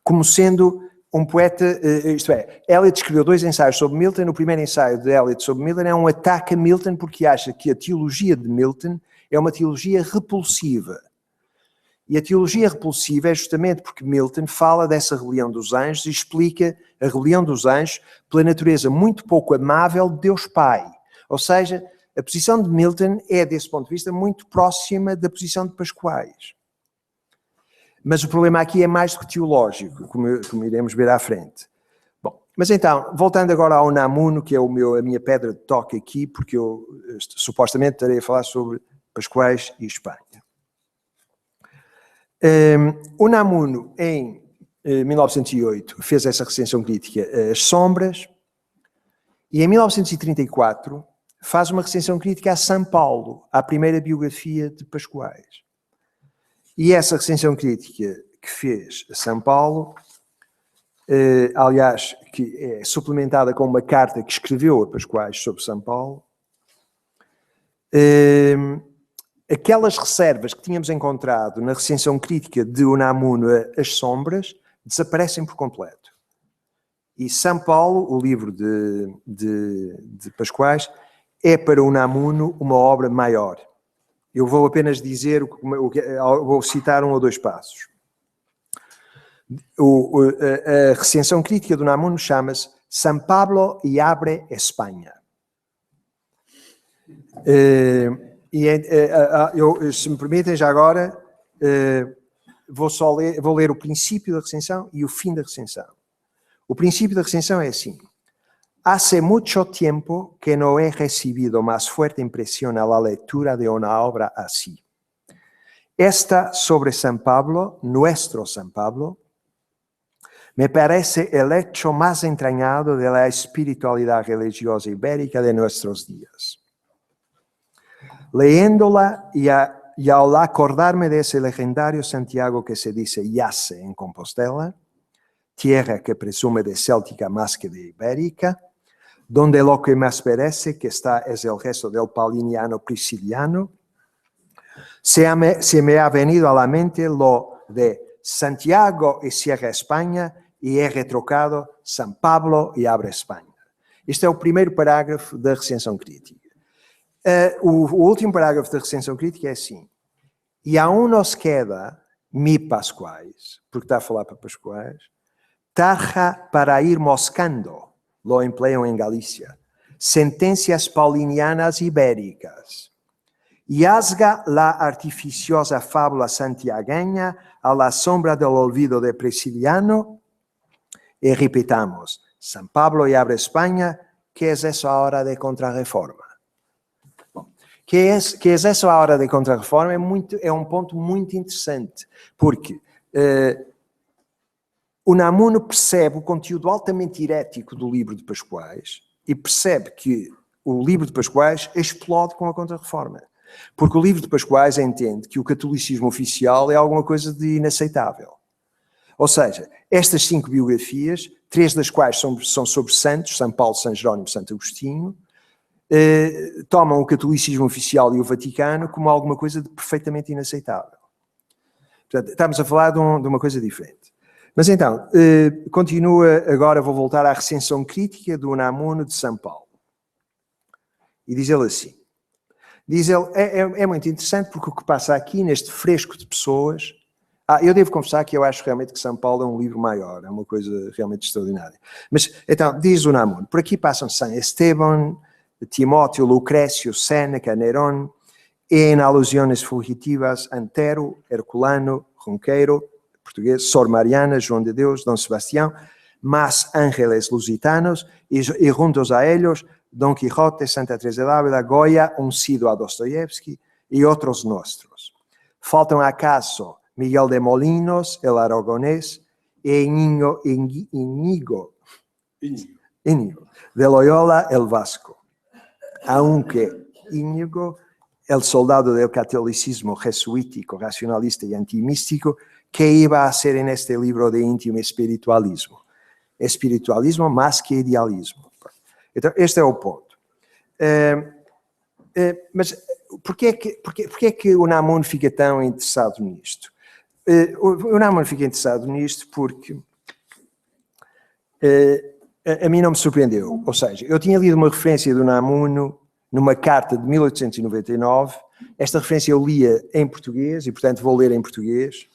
[SPEAKER 2] como sendo um poeta, isto é, Eliot escreveu 2 ensaios sobre Milton. O primeiro ensaio de Eliot sobre Milton é um ataque a Milton porque acha que a teologia de Milton é uma teologia repulsiva. E a teologia repulsiva é justamente porque Milton fala dessa rebelião dos anjos e explica a rebelião dos anjos pela natureza muito pouco amável de Deus Pai. Ou seja, a posição de Milton é, desse ponto de vista, muito próxima da posição de Pascoais. Mas o problema aqui é mais do que teológico, como iremos ver à frente. Bom, mas então, voltando agora ao Unamuno, que é a minha pedra de toque aqui, porque eu supostamente estarei a falar sobre Pascoais e Espanha. Unamuno, em 1908, fez essa recensão crítica As Sombras, e em 1934 faz uma recensão crítica a São Paulo, à primeira biografia de Pascoais. E essa recensão crítica que fez a São Paulo, aliás, que é suplementada com uma carta que escreveu a Pascoais sobre São Paulo, aquelas reservas que tínhamos encontrado na recensão crítica de Unamuno, As Sombras, desaparecem por completo. E São Paulo, o livro de Pascoais, é para Unamuno uma obra maior. Eu vou apenas dizer, vou citar 1 ou 2 passos. A recensão crítica de Unamuno chama-se São Pablo e abre Espanha. Se me permitem, já agora, vou ler o princípio da recensão e o fim da recensão. O princípio da recensão é assim: Hace mucho tiempo que no he recibido más fuerte impresión a la lectura de una obra así. Esta sobre San Pablo, nuestro San Pablo, me parece el hecho más entrañado de la espiritualidad religiosa ibérica de nuestros días. Leyéndola y al acordarme de ese legendario Santiago que se dice yace en Compostela, tierra que presume de céltica más que de ibérica, donde lo que más parece que está es el resto del pauliniano prisciliano, se me ha venido a la mente lo de Santiago y cierra España y he retrocado San Pablo y abre España. Este é o primeiro parágrafo da recensão crítica. O último parágrafo da recensão crítica é assim: e aún nos queda, mi Pascoais, porque está a falar para Pascoais, tarja para ir moscando, lo empleam en Galicia, sentencias paulinianas ibéricas, y asga la artificiosa fábula santiagueña a la sombra del olvido de Prisciliano, y repitamos, San Pablo y abre España, ¿qué es eso ahora de contrarreforma? Que é isso a hora de contrarreforma é um ponto muito interessante, porque Unamuno percebe o conteúdo altamente herético do livro de Pascoais e percebe que o livro de Pascoais explode com a contrarreforma. Porque o livro de Pascoais entende que o catolicismo oficial é alguma coisa de inaceitável. Ou seja, estas 5 biografias, 3 das quais são sobre santos, São Paulo, São Jerónimo, Santo Agostinho, tomam o catolicismo oficial e o Vaticano como alguma coisa de perfeitamente inaceitável. Portanto, estamos a falar de uma coisa diferente. Mas então, continua agora, vou voltar à recensão crítica do Unamuno de São Paulo. E diz ele assim, é muito interessante porque o que passa aqui neste fresco de pessoas... eu devo confessar que eu acho realmente que São Paulo é um livro maior, é uma coisa realmente extraordinária. Mas, então, diz o Unamuno, por aqui passam São Esteban, Timóteo, Lucrécio, Séneca, Nerón, e em alusões fugitivas Antero, Herculano, Ronqueiro, português, Sor Mariana, João de Deus, Dom Sebastião, más ángeles lusitanos, y juntos a ellos, Don Quijote, Santa Teresa de Ávila, Goya, uncido a Dostoievski, y otros nuestros. Faltan acaso Miguel de Molinos, el aragonés, e Íñigo de Loyola, el vasco. Aunque Íñigo, el soldado del catolicismo jesuítico, racionalista y antimístico, ¿qué iba a hacer en este libro de íntimo espiritualismo? Espiritualismo más que idealismo. Então, este é o ponto. Mas porquê é que o Unamuno fica tão interessado nisto? O Unamuno fica interessado nisto porque a mim não me surpreendeu. Ou seja, eu tinha lido uma referência do Unamuno numa carta de 1899. Esta referência eu lia em português e, portanto, vou ler em português,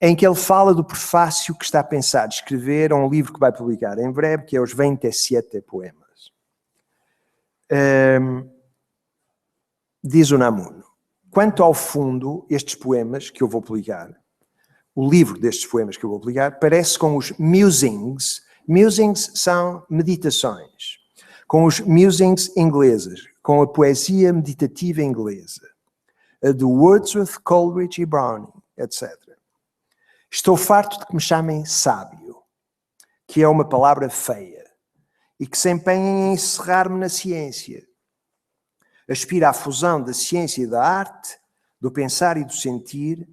[SPEAKER 2] em que ele fala do prefácio que está a pensar escrever a um livro que vai publicar em breve, que é os 27 poemas. Diz o Unamuno, quanto ao fundo, estes poemas que eu vou publicar, o livro destes poemas que eu vou publicar, parece com os musings. Musings são meditações. Com os musings ingleses, com a poesia meditativa inglesa, a do Wordsworth, Coleridge e Browning, etc. Estou farto de que me chamem sábio, que é uma palavra feia, e que se empenhem em encerrar-me na ciência. Aspiro à fusão da ciência e da arte, do pensar e do sentir,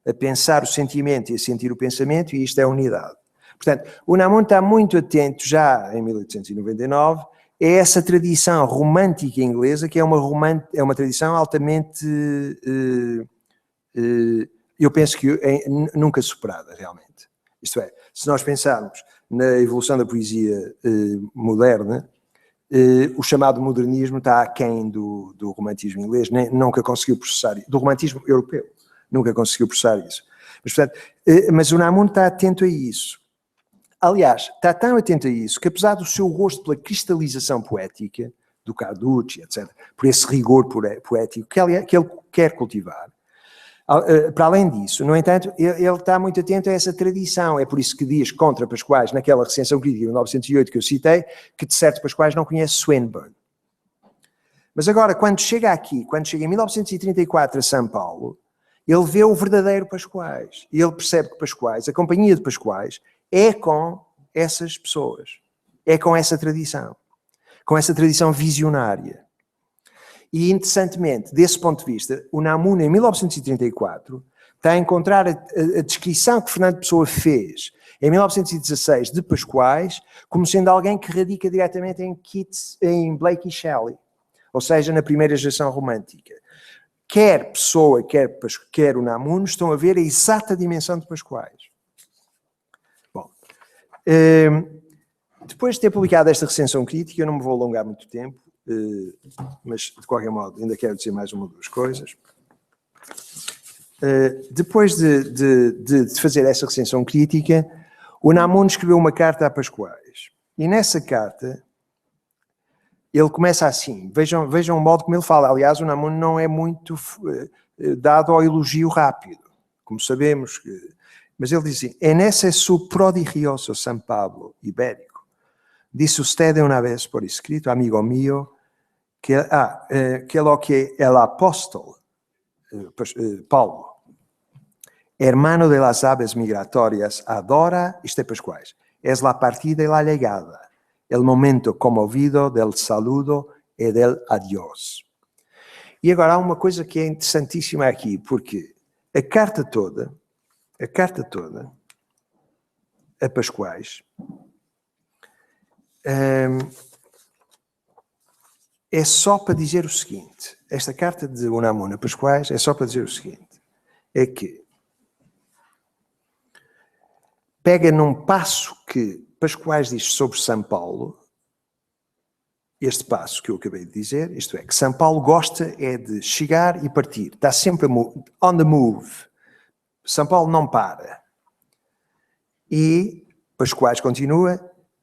[SPEAKER 2] a pensar o sentimento e a sentir o pensamento, e isto é a unidade. Portanto, o Unamuno está muito atento, já em 1899, a essa tradição romântica inglesa, que é uma tradição altamente, eu penso que nunca superada, realmente. Isto é, se nós pensarmos na evolução da poesia moderna, o chamado modernismo está aquém do romantismo inglês, nunca conseguiu processar isso, do romantismo europeu, nunca conseguiu processar isso. Mas, portanto, mas o Unamuno está atento a isso. Aliás, está tão atento a isso que, apesar do seu gosto pela cristalização poética, do Carducci, etc., por esse rigor poético que ele quer cultivar, para além disso, no entanto, ele está muito atento a essa tradição. É por isso que diz contra Pascoais, naquela recensão crítica de 1908 que eu citei, que de certo Pascoais não conhece Swinburne. Mas agora, quando chega aqui, quando chega em 1934 a São Paulo, ele vê o verdadeiro Pascoais. E ele percebe que Pascoais, a companhia de Pascoais, é com essas pessoas, é com essa tradição visionária. E, interessantemente, desse ponto de vista, o Unamuno, em 1934, está a encontrar a descrição que Fernando Pessoa fez em 1916 de Pascoais como sendo alguém que radica diretamente em Blake e Shelley, ou seja, na primeira geração romântica. Quer Pessoa, quer Unamuno, estão a ver a exata dimensão de Pascoais. Bom, depois de ter publicado esta recensão crítica, eu não me vou alongar muito tempo, mas de qualquer modo ainda quero dizer mais uma ou duas coisas. Depois de fazer essa recensão crítica, o Unamuno escreveu uma carta a Pascoais. E nessa carta ele começa assim, vejam o modo como ele fala. Aliás, o Unamuno não é muito dado ao elogio rápido, como sabemos. Mas ele diz assim: en ese su prodigioso San Pablo ibérico, disse usted una vez por escrito, amigo mío, que lo que el apóstol Paulo, hermano de las aves migratorias, adora, isto é Pascoais, es la partida y la llegada, el momento conmovido del saludo e del adiós. E agora há uma coisa que é interessantíssima aqui, porque a carta toda a Pascoais é só para dizer o seguinte, esta carta de Unamuno a Pascoais é só para dizer o seguinte, é que pega num passo que Pascoais diz sobre São Paulo, este passo que eu acabei de dizer, isto é, que São Paulo gosta é de chegar e partir, está sempre on the move. São Paulo não para. E Pascoais continua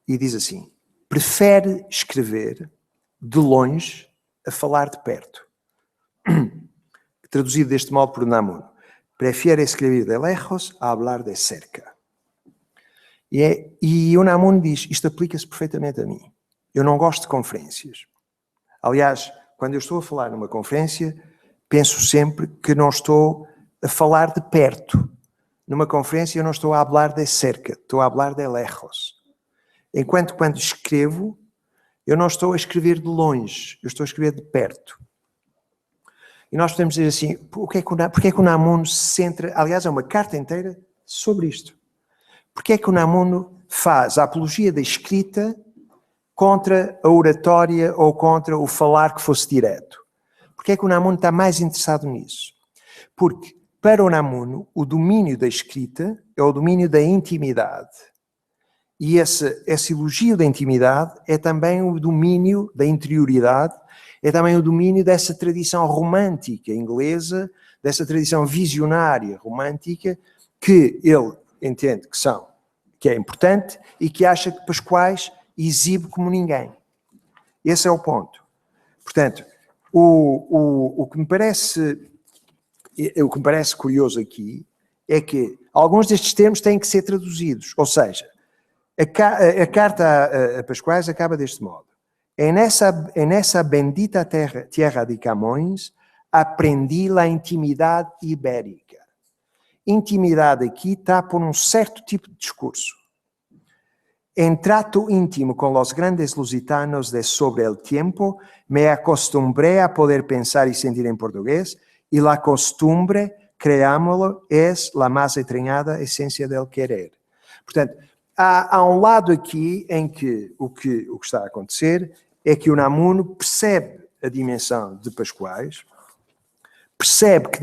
[SPEAKER 2] e diz assim: prefere escrever de longe a falar de perto. Traduzido deste modo por Unamuno: prefere escrever de lejos a hablar de cerca. E Unamuno diz: isto aplica-se perfeitamente a mim. Eu não gosto de conferências. Aliás, quando eu estou a falar numa conferência, penso sempre que não estou a falar de perto. Numa conferência eu não estou a falar de cerca, estou a falar de lejos. Enquanto quando escrevo, eu não estou a escrever de longe, eu estou a escrever de perto. E nós podemos dizer assim, porque é que o Unamuno se centra, aliás, é uma carta inteira sobre isto. Porque é que o Unamuno faz a apologia da escrita contra a oratória ou contra o falar que fosse direto? Porque é que o Unamuno está mais interessado nisso? Porque, para o Unamuno, o domínio da escrita é o domínio da intimidade. E esse elogio da intimidade é também o domínio da interioridade, é também o domínio dessa tradição romântica inglesa, dessa tradição visionária romântica, que ele entende que é importante e que acha que Pascoais exibe como ninguém. Esse é o ponto. Portanto, o que me parece curioso aqui é que alguns destes termos têm que ser traduzidos, ou seja, a carta a Pascoais acaba deste modo: en essa bendita tierra de Camões aprendi la intimidade ibérica. Intimidade aqui está por um certo tipo de discurso. En trato íntimo con los grandes lusitanos de sobre el tiempo, me acostumbré a poder pensar y sentir en portugués, y la costumbre, creámoslo, es la más entranhada essência del querer. Portanto, há um lado aqui em que o que está a acontecer é que o Unamuno percebe a dimensão de Pascoais, percebe que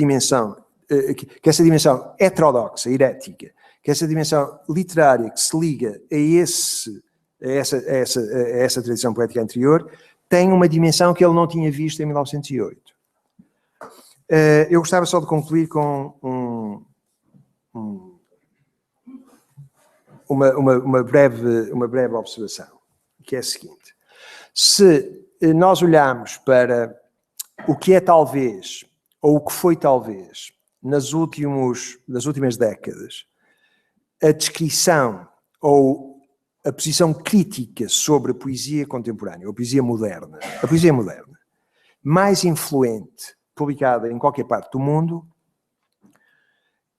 [SPEAKER 2] essa dimensão heterodoxa, herética, que essa dimensão literária que se liga a essa tradição poética anterior, tem uma dimensão que ele não tinha visto em 1908. Eu gostava só de concluir com uma breve observação, que é a seguinte. Se nós olharmos para o que é talvez, ou o que foi talvez, nas últimas décadas, a descrição ou a posição crítica sobre a poesia contemporânea, ou a poesia moderna mais influente, publicada em qualquer parte do mundo,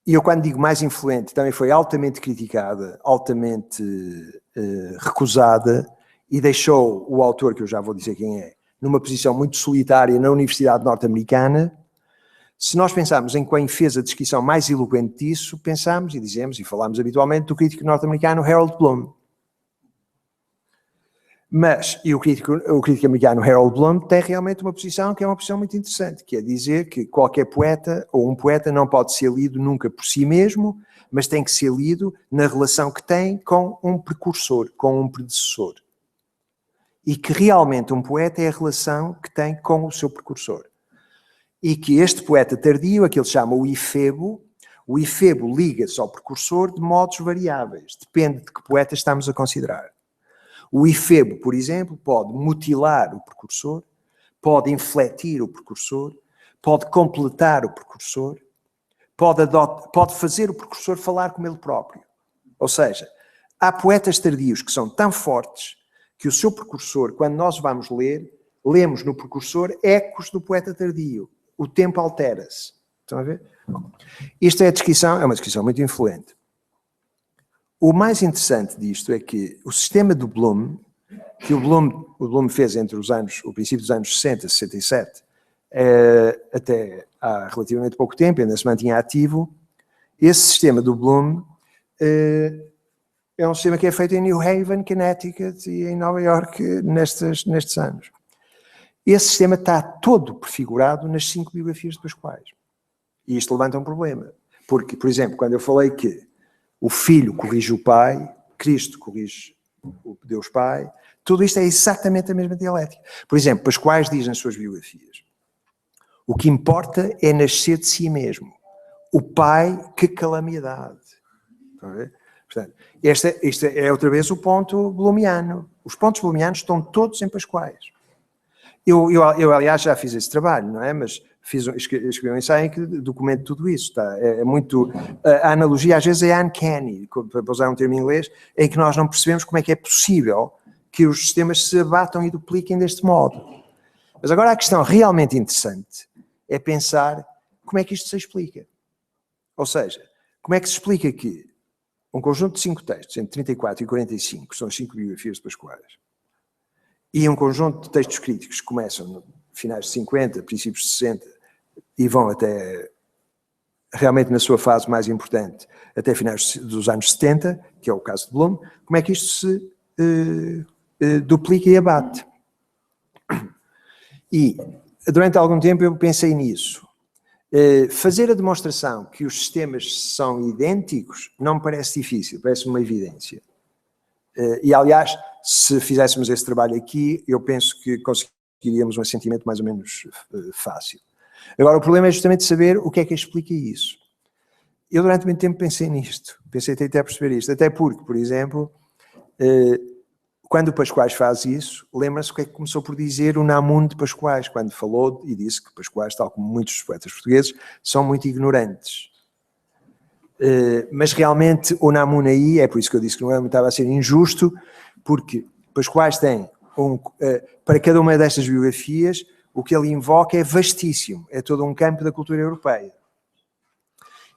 [SPEAKER 2] e eu quando digo mais influente, também foi altamente criticada, altamente recusada, e deixou o autor, que eu já vou dizer quem é, numa posição muito solitária na Universidade Norte-Americana. Se nós pensarmos em quem fez a descrição mais eloquente disso, pensamos e dizemos e falamos habitualmente do crítico norte-americano Harold Bloom. Mas o crítico americano Harold Bloom tem realmente uma posição que é uma posição muito interessante, que é dizer que qualquer poeta ou um poeta não pode ser lido nunca por si mesmo, mas tem que ser lido na relação que tem com um precursor, com um predecessor. E que realmente um poeta é a relação que tem com o seu precursor. E que este poeta tardio, aquele que chama o efebo liga-se ao precursor de modos variáveis, depende de que poeta estamos a considerar. O efebo, por exemplo, pode mutilar o precursor, pode infletir o precursor, pode completar o precursor, pode fazer o precursor falar como ele próprio. Ou seja, há poetas tardios que são tão fortes que o seu precursor, quando nós vamos ler, lemos no precursor ecos do poeta tardio. O tempo altera-se. Estão a ver? Esta é uma descrição muito influente. O mais interessante disto é que o sistema do Bloom, que o Bloom fez entre o princípio dos anos 60 e 67, até há relativamente pouco tempo, ainda se mantinha ativo, esse sistema do Bloom é um sistema que é feito em New Haven, Connecticut e em Nova York nestes anos. Esse sistema está todo prefigurado nas 5 biografias de Pascoais. E isto levanta um problema. Porque, por exemplo, quando eu falei que o filho corrige o pai, Cristo corrige o Deus Pai, tudo isto é exatamente a mesma dialética. Por exemplo, Pascoais diz nas suas biografias: o que importa é nascer de si mesmo. O pai, que calamidade. Estão a ver? Portanto, este é outra vez o ponto bloomiano. Os pontos bloomianos estão todos em Pascoais. Eu, aliás, já fiz esse trabalho, não é? Mas escrevi um ensaio em que documento tudo isso. Tá? É muito... A analogia, às vezes, é uncanny, para usar um termo em inglês, em que nós não percebemos como é que é possível que os sistemas se abatam e dupliquem deste modo. Mas agora a questão realmente interessante é pensar como é que isto se explica. Ou seja, como é que se explica que um conjunto de 5 textos, entre 34 e 45, que são as 5 biografias de Pascoais, e um conjunto de textos críticos que começam no finais de 50, princípios de 60, e vão até, realmente na sua fase mais importante, até finais dos anos 70, que é o caso de Bloom, como é que isto se duplica e abate? E, durante algum tempo, eu pensei nisso. Fazer a demonstração que os sistemas são idênticos não me parece difícil, parece uma evidência. E, aliás, se fizéssemos esse trabalho aqui, eu penso que conseguiríamos um assentimento mais ou menos fácil. Agora, o problema é justamente saber o que é que explica isso. Eu, durante muito tempo, pensei nisto. Pensei até perceber isto. Até porque, por exemplo, quando o Pascoais faz isso, lembra-se o que é que começou por dizer o Unamuno de Pascoais, quando falou e disse que Pascoais, tal como muitos dos poetas portugueses, são muito ignorantes. Mas realmente o Unamuno aí, é por isso que eu disse que não estava a ser injusto, porque Pascoais tem, para cada uma destas biografias, o que ele invoca é vastíssimo, é todo um campo da cultura europeia.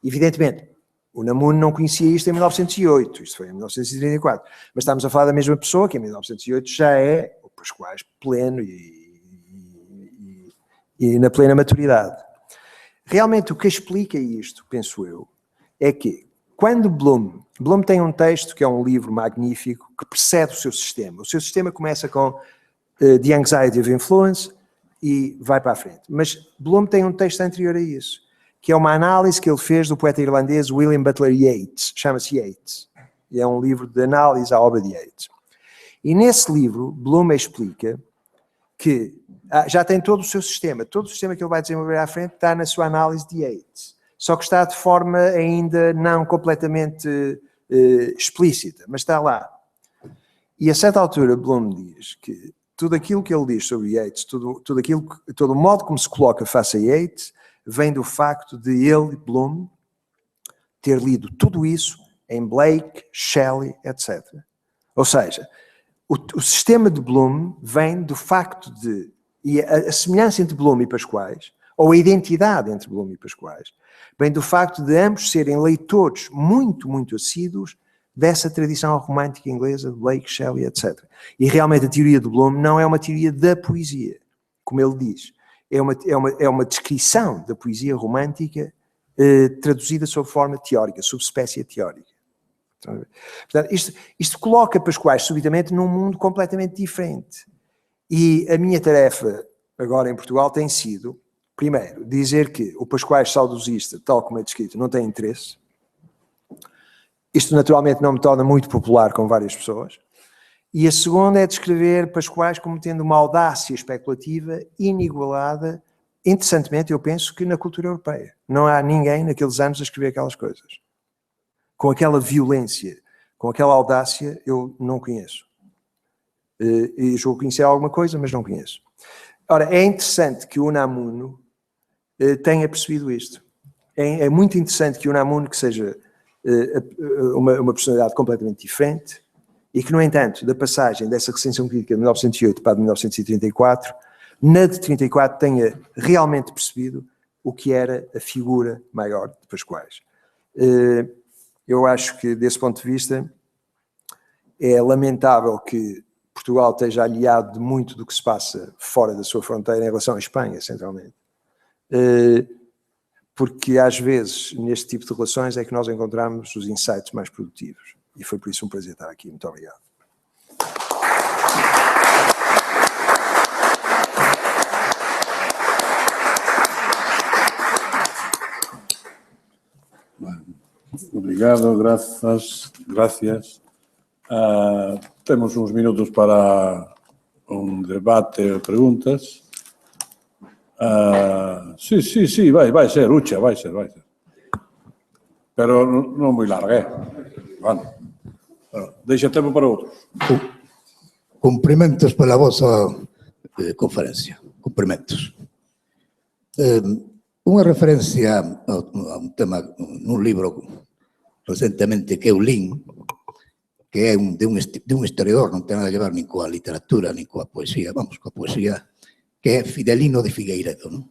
[SPEAKER 2] Evidentemente, o Unamuno não conhecia isto em 1908, isto foi em 1934, mas estamos a falar da mesma pessoa que em 1908 já é o Pascoais pleno e na plena maturidade. Realmente o que explica isto, penso eu, é que quando Bloom tem um texto que é um livro magnífico que precede o seu sistema começa com The Anxiety of Influence e vai para a frente, mas Bloom tem um texto anterior a isso, que é uma análise que ele fez do poeta irlandês William Butler Yeats, chama-se Yeats, e é um livro de análise à obra de Yeats. E nesse livro, Bloom explica que já tem todo o sistema que ele vai desenvolver à frente está na sua análise de Yeats, só que está de forma ainda não completamente explícita, mas está lá. E a certa altura, Bloom diz que tudo aquilo que ele diz sobre Yeats, todo o modo como se coloca face a Yeats, vem do facto de ele, Bloom, ter lido tudo isso em Blake, Shelley, etc. Ou seja, o sistema de Bloom vem do facto de, e a semelhança entre Bloom e Pascoais, ou a identidade entre Bloom e Pascoais, vem do facto de ambos serem leitores muito, muito assíduos dessa tradição romântica inglesa de Blake, Shelley, etc. E realmente a teoria de Bloom não é uma teoria da poesia, como ele diz. É uma descrição da poesia romântica traduzida sob forma teórica, subespécie teórica. Portanto, isto coloca Pascoais subitamente num mundo completamente diferente. E a minha tarefa agora em Portugal tem sido, primeiro, dizer que o Pascoais saudosista, tal como é descrito, não tem interesse. Isto naturalmente não me torna muito popular com várias pessoas. E a segunda é descrever Pascoais como tendo uma audácia especulativa inigualada, interessantemente, eu penso que na cultura europeia. Não há ninguém naqueles anos a escrever aquelas coisas. Com aquela violência, com aquela audácia, eu não conheço. E julgo conhecer alguma coisa, mas não conheço. Ora, é interessante que o Unamuno tenha percebido isto. É muito interessante que o Unamuno, que seja uma personalidade completamente diferente, e que, no entanto, da passagem dessa recensão crítica de 1908 para a de 1934, na de 34 tenha realmente percebido o que era a figura maior de Pascoais. Eu acho que, desse ponto de vista, é lamentável que Portugal esteja aliado de muito do que se passa fora da sua fronteira em relação à Espanha, centralmente. Porque, às vezes, neste tipo de relações é que nós encontramos os insights mais produtivos. E foi por isso um prazer estar aqui. Muito obrigado.
[SPEAKER 1] Obrigado, gracias. Temos uns minutos para un debate ou preguntas. Sí, vai ser, Ucha, vai ser. Pero non moi larga, Bueno, deixa tempo para outros.
[SPEAKER 3] Cumprimentos pela vosa conferencia. Cumprimentos. Unha referencia a un tema nun libro recentemente que eu lin, que é de un historiador, non ten nada a ver nin coa literatura, nin coa poesía, coa poesía, que é Fidelino de Figueiredo, non?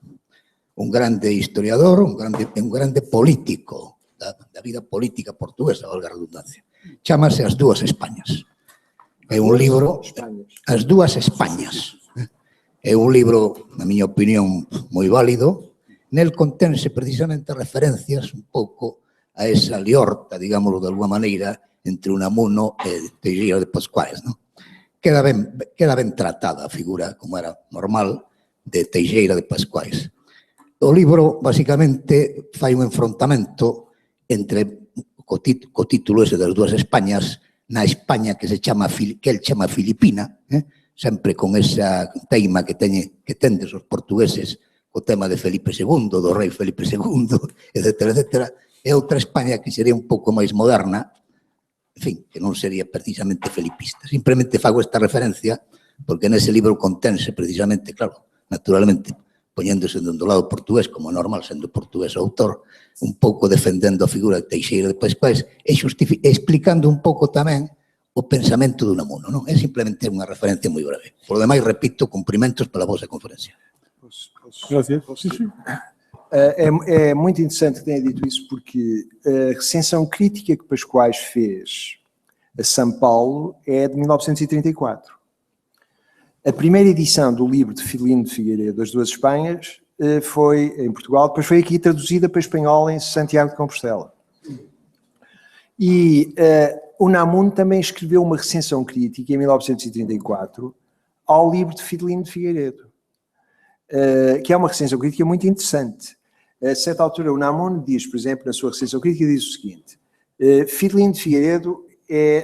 [SPEAKER 3] Un grande historiador, un grande político da vida política portuguesa, valga a redundancia. Chámase As Dúas Españas. É un libro, As Dúas Españas. É un libro, na miña opinión, moi válido. Nel contense precisamente referencias un pouco a esa liorta, digámoslo de alguma maneira, entre Unamuno e Teixeira de Pascoais, non? Queda ben tratada a figura, como era normal, de Teixeira de Pascoais. O libro, basicamente, fai un enfrontamento entre co título ese das Dúas Españas, na España que el chama Filipina, sempre con esa teima que tendes os portugueses co tema de Felipe II, do rei Felipe II, etc. E outra España que sería un pouco máis moderna, en fin, que non sería precisamente felipista. Simplemente fago esta referencia porque nese libro contense precisamente, claro, naturalmente, poñéndose do lado portugués, como normal, sendo portugués o autor, un pouco defendendo a figura de Teixeira de Pascoais e explicando un pouco tamén o pensamento de Unamuno, non? É simplemente unha referencia moi breve. Por lo demais, repito, cumprimentos pela vosa conferencia.
[SPEAKER 1] Gracias. Sí.
[SPEAKER 2] É muito interessante que tenha dito isso, porque a recensão crítica que Pascoais fez a São Paulo é de 1934. A primeira edição do livro de Fidelino de Figueiredo, As Duas Espanhas, foi em Portugal, depois foi aqui traduzida para espanhol em Santiago de Compostela. E o Unamuno também escreveu uma recensão crítica em 1934 ao livro de Fidelino de Figueiredo, que é uma recensão crítica muito interessante. A certa altura, o Unamuno diz, por exemplo, na sua recensão crítica, diz o seguinte: Fidelino de Figueiredo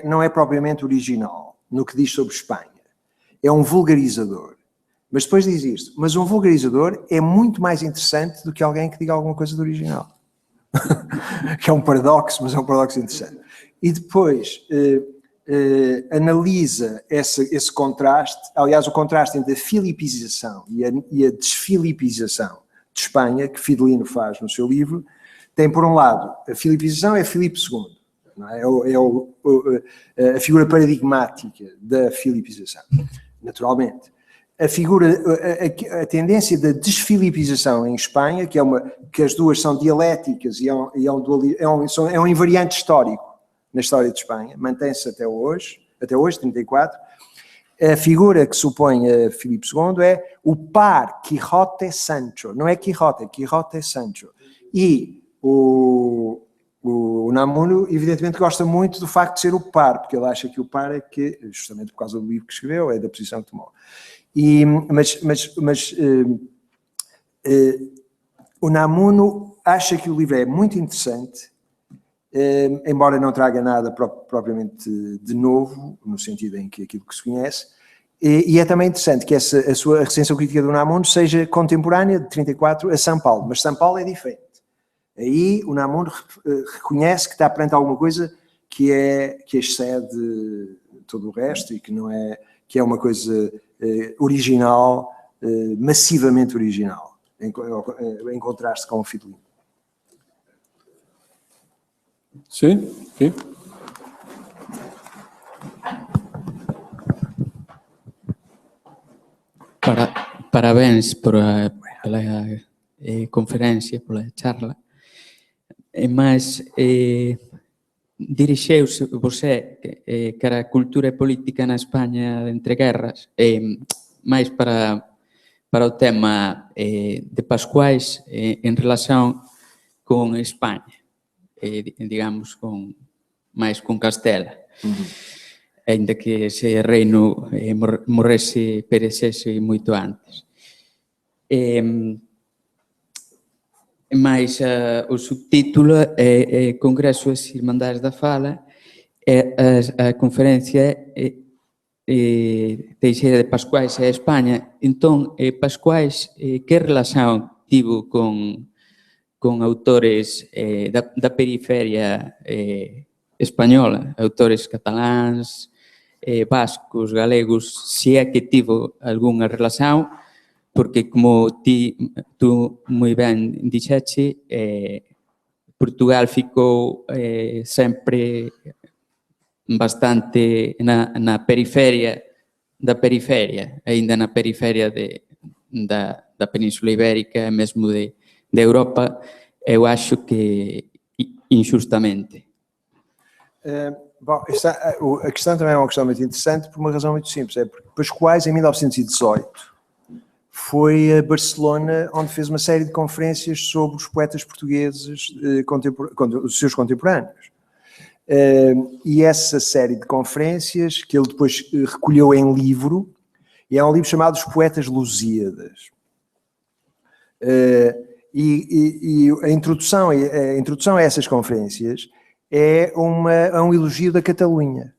[SPEAKER 2] não é propriamente original no que diz sobre Espanha. É um vulgarizador. Mas depois diz isto: mas um vulgarizador é muito mais interessante do que alguém que diga alguma coisa do original. Que é um paradoxo, mas é um paradoxo interessante. E depois analisa esse contraste, aliás, o contraste entre a filipização e a desfilipização de Espanha, que Fidelino faz no seu livro. Tem, por um lado, a filipização é Filipe II, não é? A figura paradigmática da filipização, naturalmente. A tendência da desfilipização em Espanha, que as duas são dialéticas e é um invariante histórico na história de Espanha, mantém-se até hoje, 34. A figura que supõe a Filipe II é o par Quijote-Sancho, não é Quijote, é Quijote-Sancho. E o Unamuno, evidentemente, gosta muito do facto de ser o par, porque ele acha que o par é que, justamente por causa do livro que escreveu, é da posição que tomou. Mas o Unamuno acha que o livro é muito interessante, embora não traga nada propriamente de novo, no sentido em que aquilo que se conhece, e é também interessante que a sua recensão crítica do Unamuno seja contemporânea, de 34, a São Paulo, mas São Paulo é diferente. Aí o Unamuno reconhece que está perante alguma coisa que excede todo o resto e que não é, que é uma coisa original, massivamente original, em contraste com o Fidelino.
[SPEAKER 1] Sim, sim.
[SPEAKER 4] Parabéns pela conferência, pela charla. Mas dirixeu-se você cara a cultura e política na España entre guerras, máis para o tema de Pascoais en relación con España, digamos, máis con Castela. Ainda que ese reino perecese moito antes. Mais o subtítulo é Congreso das Irmandades da Fala, a conferencia Teixeira de Pascoais e España. Entón, Pascoais, que relación tivo con autores da periferia española, autores cataláns, vascos, galegos, se é que tivo algunha relación, porque como tú moi ben dixeche, Portugal ficou sempre bastante na periferia da periferia, aínda na periferia da Península Ibérica, mesmo de Europa, eu acho que injustamente.
[SPEAKER 2] Bom, a questão também é uma questão muito interessante por uma razão muito simples, é porque Pascoais, em 1918, foi a Barcelona onde fez uma série de conferências sobre os poetas portugueses, os seus contemporâneos. E essa série de conferências, que ele depois recolheu em livro, e é um livro chamado Os Poetas Lusíadas. E a introdução a essas conferências é um elogio da Catalunha,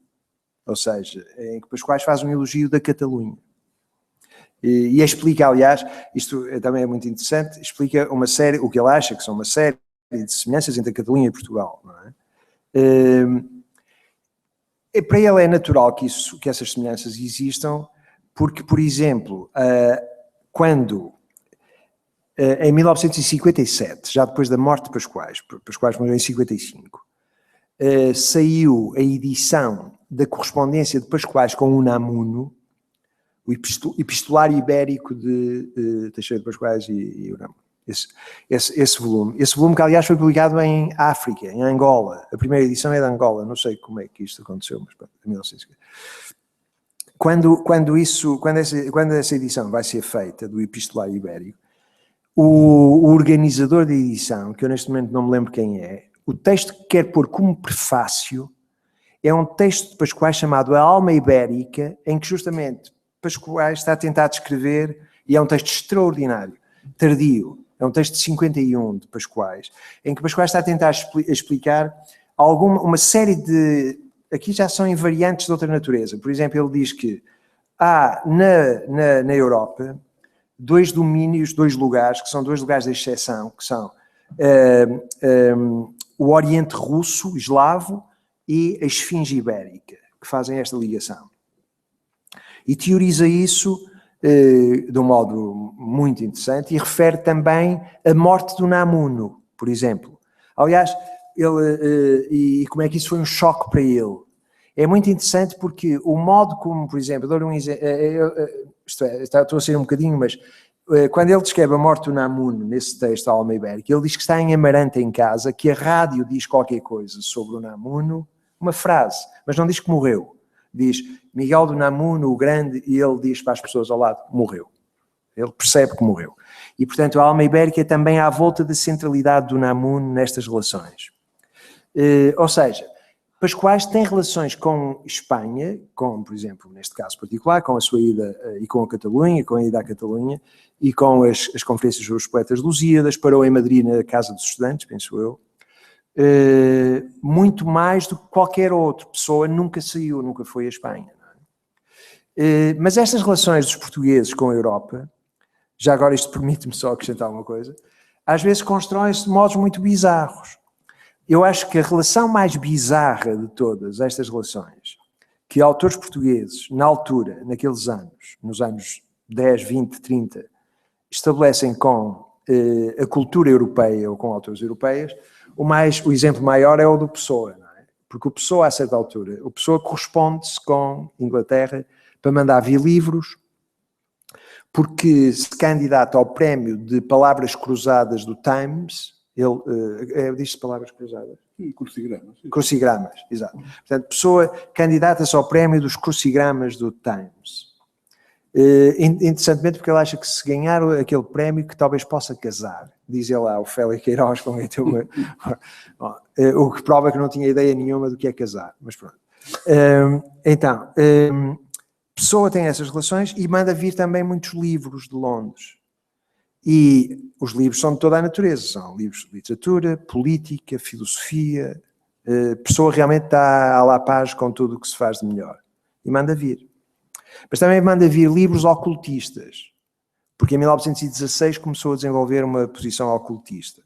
[SPEAKER 2] ou seja, em que Pascoais faz um elogio da Catalunha. E explica, aliás, isto também é muito interessante, explica uma série, o que ele acha que são uma série de semelhanças entre a Catalunha e Portugal, não é? Para ele é natural que essas semelhanças existam, porque, por exemplo, quando em 1957, já depois da morte de Pascoais morreu em 55, saiu a edição da correspondência de Pascoais com o Unamuno, o epistolário ibérico de Teixeira de Pascoais e Unamuno. esse volume. Esse volume que, aliás, foi publicado em África, em Angola. A primeira edição é de Angola, não sei como é que isto aconteceu, mas em 1950. Quando essa edição vai ser feita, do Epistolário Ibérico, o organizador da edição, que eu neste momento não me lembro quem é, o texto que quer pôr como prefácio é um texto de Pascoais chamado A Alma Ibérica, em que justamente Pascoais está a tentar descrever, e é um texto extraordinário, tardio, é um texto de 51 de Pascoais, em que Pascoais está a tentar explicar uma série de... Aqui já são invariantes de outra natureza. Por exemplo, ele diz que há na Europa dois domínios, dois lugares, que são dois lugares de exceção, que são o Oriente Russo, eslavo, e a Esfinge Ibérica, que fazem esta ligação. E teoriza isso de um modo muito interessante e refere também a morte do Namuno, por exemplo. Aliás, e como é que isso foi um choque para ele. É muito interessante porque o modo como, por exemplo, dou-lhe um exemplo, estou a ser um bocadinho, mas quando ele descreve a morte do Namuno nesse texto, A Alma Ibérica, ele diz que está em Amarante em casa, que a rádio diz qualquer coisa sobre o Namuno, uma frase, mas não diz que morreu. Diz Miguel do Namuno, o grande, e ele diz para as pessoas ao lado, morreu. Ele percebe que morreu. E, portanto, a Alma Ibérica é também à volta da centralidade do Namuno nestas relações. Ou seja, Pascoais tem relações com Espanha, com, por exemplo, neste caso particular, com a sua ida e com a Catalunha, com a ida à Catalunha, e com as conferências dos poetas Lusíadas, parou em Madrid na Casa dos Estudantes, penso eu. Muito mais do que qualquer outra pessoa, nunca saiu, nunca foi à Espanha. Não é? Mas estas relações dos portugueses com a Europa, já agora isto permite-me só acrescentar uma coisa, às vezes constroem-se de modos muito bizarros. Eu acho que a relação mais bizarra de todas estas relações, que autores portugueses, na altura, naqueles anos, nos anos 10, 20, 30, estabelecem com a cultura europeia ou com autores europeias, o exemplo maior é o do Pessoa, não é? Porque o Pessoa, a certa altura, o Pessoa corresponde-se com Inglaterra para mandar vir livros, porque se candidata ao prémio de palavras cruzadas do Times, ele diz-se palavras cruzadas?
[SPEAKER 1] Crucigramas.
[SPEAKER 2] Crucigramas, exato. Portanto, Pessoa candidata-se ao prémio dos crucigramas do Times. Interessantemente, porque ele acha que se ganhar aquele prémio que talvez possa casar, diz ele lá, o Félix Queiroz, com quem tem uma... o que prova que não tinha ideia nenhuma do que é casar, mas pronto. Então, Pessoa tem essas relações e manda vir também muitos livros de Londres. E os livros são de toda a natureza, são livros de literatura, política, filosofia. Pessoa realmente está à la paz com tudo o que se faz de melhor. E manda vir. Mas também manda vir livros ocultistas, porque em 1916 começou a desenvolver uma posição ocultista.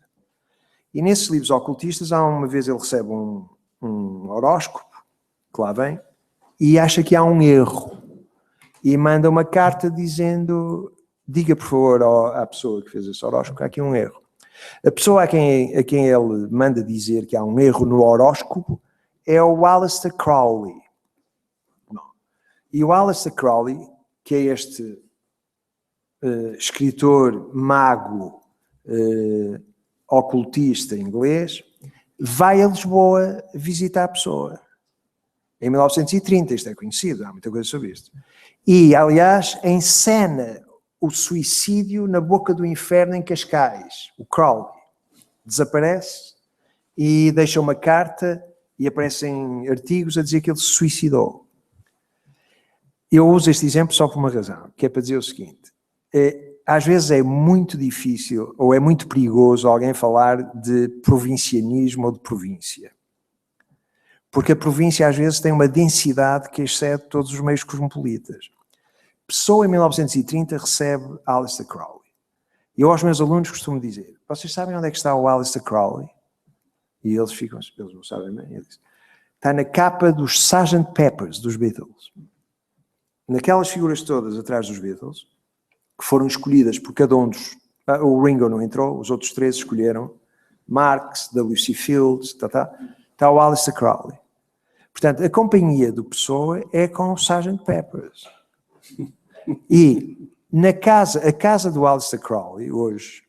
[SPEAKER 2] E nesses livros ocultistas, há uma vez ele recebe um horóscopo, que lá vem, e acha que há um erro. E manda uma carta dizendo, diga por favor à pessoa que fez esse horóscopo, há aqui um erro. A pessoa a quem ele manda dizer que há um erro no horóscopo é o Aleister Crowley. E o Aleister Crowley, que é este escritor mago ocultista inglês, vai a Lisboa visitar a Pessoa. Em 1930, isto é conhecido, há muita coisa sobre isto. E, aliás, encena o suicídio na boca do inferno em Cascais. O Crowley desaparece e deixa uma carta e aparecem artigos a dizer que ele se suicidou. Eu uso este exemplo só por uma razão, que é para dizer o seguinte. Às vezes é muito difícil ou é muito perigoso alguém falar de provincianismo ou de província. Porque a província às vezes tem uma densidade que excede todos os meios cosmopolitas. Pessoa em 1930 recebe Aleister Crowley. E eu aos meus alunos costumo dizer, vocês sabem onde é que está o Aleister Crowley? E eles não sabem bem. Eles, está na capa dos Sgt. Peppers, dos Beatles. Naquelas figuras todas atrás dos Beatles, que foram escolhidas por cada um dos... O Ringo não entrou, os outros três escolheram. Marx, W.C. Fields, está o Aleister Crowley. Portanto, a companhia do Pessoa é com o Sgt. Peppers. E a casa do Aleister Crowley, hoje,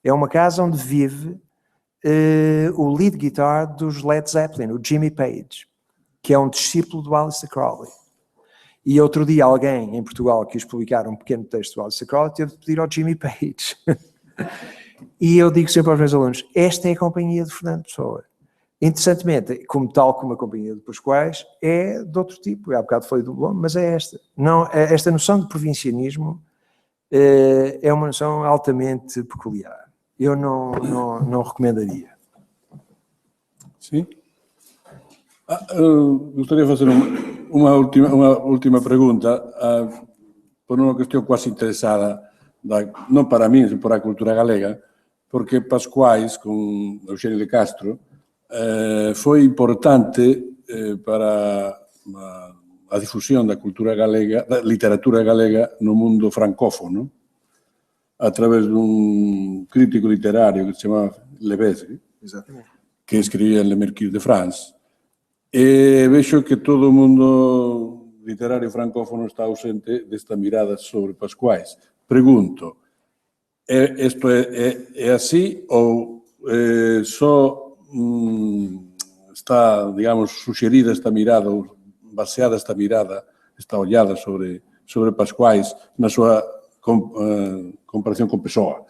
[SPEAKER 2] É uma casa onde vive o lead guitar dos Led Zeppelin, o Jimmy Page, que é um discípulo do Aleister Crowley. E outro dia alguém em Portugal quis publicar um pequeno texto do Aleister Crowley, teve de pedir ao Jimmy Page. E eu digo sempre aos meus alunos, esta é a companhia de Fernando Pessoa. Interessantemente, tal como a companhia de Pascoais, é de outro tipo. Há bocado falei do Blom, mas é esta. Não, esta noção de provincianismo é uma noção altamente peculiar. Eu não recomendaria.
[SPEAKER 1] Sim. Gostaria de fazer uma última pergunta, por uma questão quase interessada, não para mim, mas para a cultura galega, porque Pascoais, com Eugênio de Castro, foi importante para a difusão da cultura galega, da literatura galega no mundo francófono, através de um crítico literário que se chamava Levesque, que escrevia en Le Mercure de France. E vexo que todo o mundo literario francófono está ausente desta mirada sobre Pascoais. Pregunto, isto é así ou só está, digamos, suxerida esta mirada, ou baseada esta mirada, esta ollada sobre Pascoais na súa comparación con Pessoa,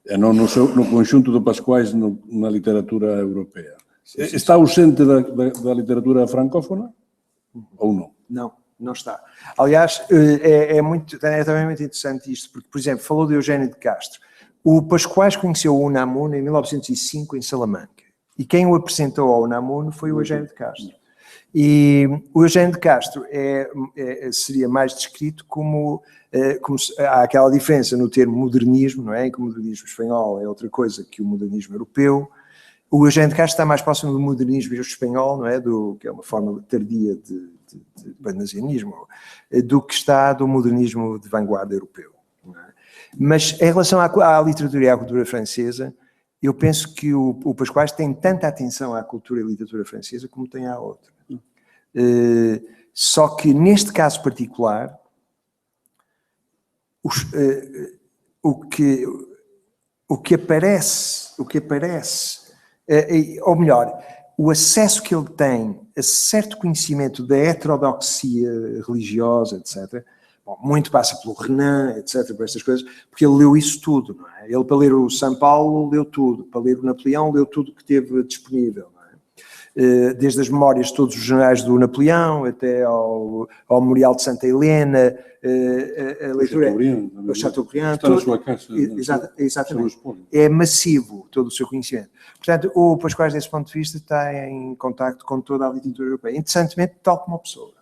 [SPEAKER 1] e non no conxunto do Pascoais na literatura europea? Está ausente da literatura francófona ou não?
[SPEAKER 2] Não está. Aliás, é também muito interessante isto, porque, por exemplo, falou de Eugênio de Castro. O Pascoais conheceu o Unamuno em 1905 em Salamanca. E quem o apresentou ao Unamuno foi o Eugênio de Castro. E o Eugênio de Castro seria mais descrito como há aquela diferença no termo modernismo, não é? Que o modernismo espanhol é outra coisa que o modernismo europeu. O Eugênio de Castro está mais próximo do modernismo espanhol, não é? Que é uma forma tardia de banasianismo, do que está do modernismo de vanguarda europeu. Não é? Mas em relação à literatura e à cultura francesa, eu penso que o Pascoais tem tanta atenção à cultura e literatura francesa como tem à outra. Só que neste caso particular, o que aparece, ou melhor, o acesso que ele tem a certo conhecimento da heterodoxia religiosa, etc., bom, muito passa pelo Renan, etc., por estas coisas, porque ele leu isso tudo, não é? Ele, para ler o São Paulo, leu tudo, para ler o Napoleão, leu tudo que teve disponível, não é? Desde as memórias de todos os generais do Napoleão até ao Memorial de Santa Helena, a leitura... O Chateaubriand.
[SPEAKER 1] Está na sua casa.
[SPEAKER 2] Exatamente. É massivo todo o seu conhecimento. Portanto, o Pascoais, desse ponto de vista, está em contacto com toda a literatura europeia. Interessantemente, tal como a Pessoa.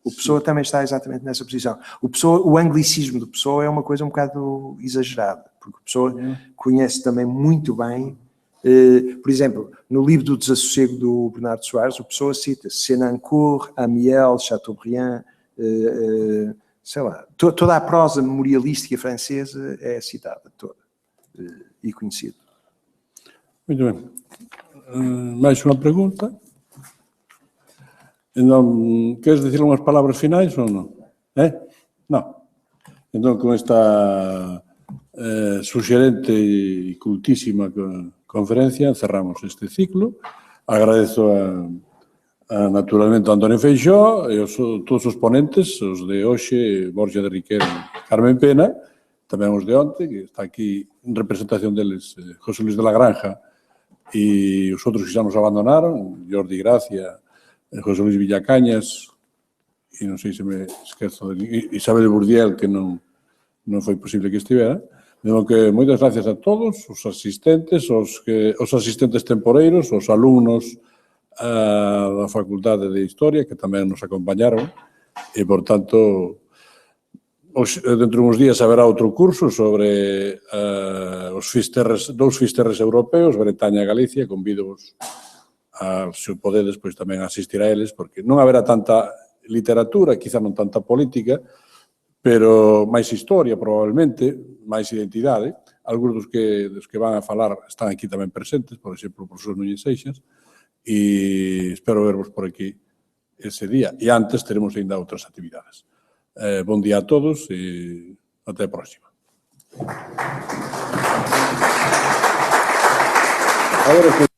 [SPEAKER 2] O Pessoa também está exatamente nessa posição. O anglicismo do Pessoa é uma coisa um bocado exagerada, porque o Pessoa conhece também muito bem, por exemplo, no livro do Desassossego do Bernardo Soares, o Pessoa cita Senancourt, Amiel, Chateaubriand, sei lá, toda a prosa memorialística francesa é citada toda e conhecida.
[SPEAKER 1] Muito bem. Mais uma pergunta? Então, queres dizer umas palavras finais ou não? Não. Então, com esta sugerente e cultísima conferencia, cerramos este ciclo. Agradezo naturalmente a Antonio Feixóo e todos os ponentes, os de hoxe, Borja de Riquel e Carmen Pena, tamén os de onte, que está aquí en representación deles José Luis de la Granja e os outros que xa nos abandonaron, Jordi Gracia, José Luis Villacañas, e non sei se me esquezo de Isabel Burdiel, que non foi posible que estivera. Digo que moitas gracias a todos, os asistentes, os asistentes temporeiros, os alumnos da Facultade de Historia, que tamén nos acompañaron, e, por tanto, dentro de uns días haberá outro curso sobre dous fisterres europeus, Bretaña e Galicia. Convido-vos se podedes, pois tamén asistir a eles, porque non haberá tanta literatura, quizá non tanta política, pero máis historia, probablemente, máis identidade. Algúns dos que van a falar están aquí tamén presentes, por exemplo, o profesor Núñez Seixas, e espero vervos por aquí ese día. E antes teremos ainda outras actividades. Bon día a todos e até a próxima. Agora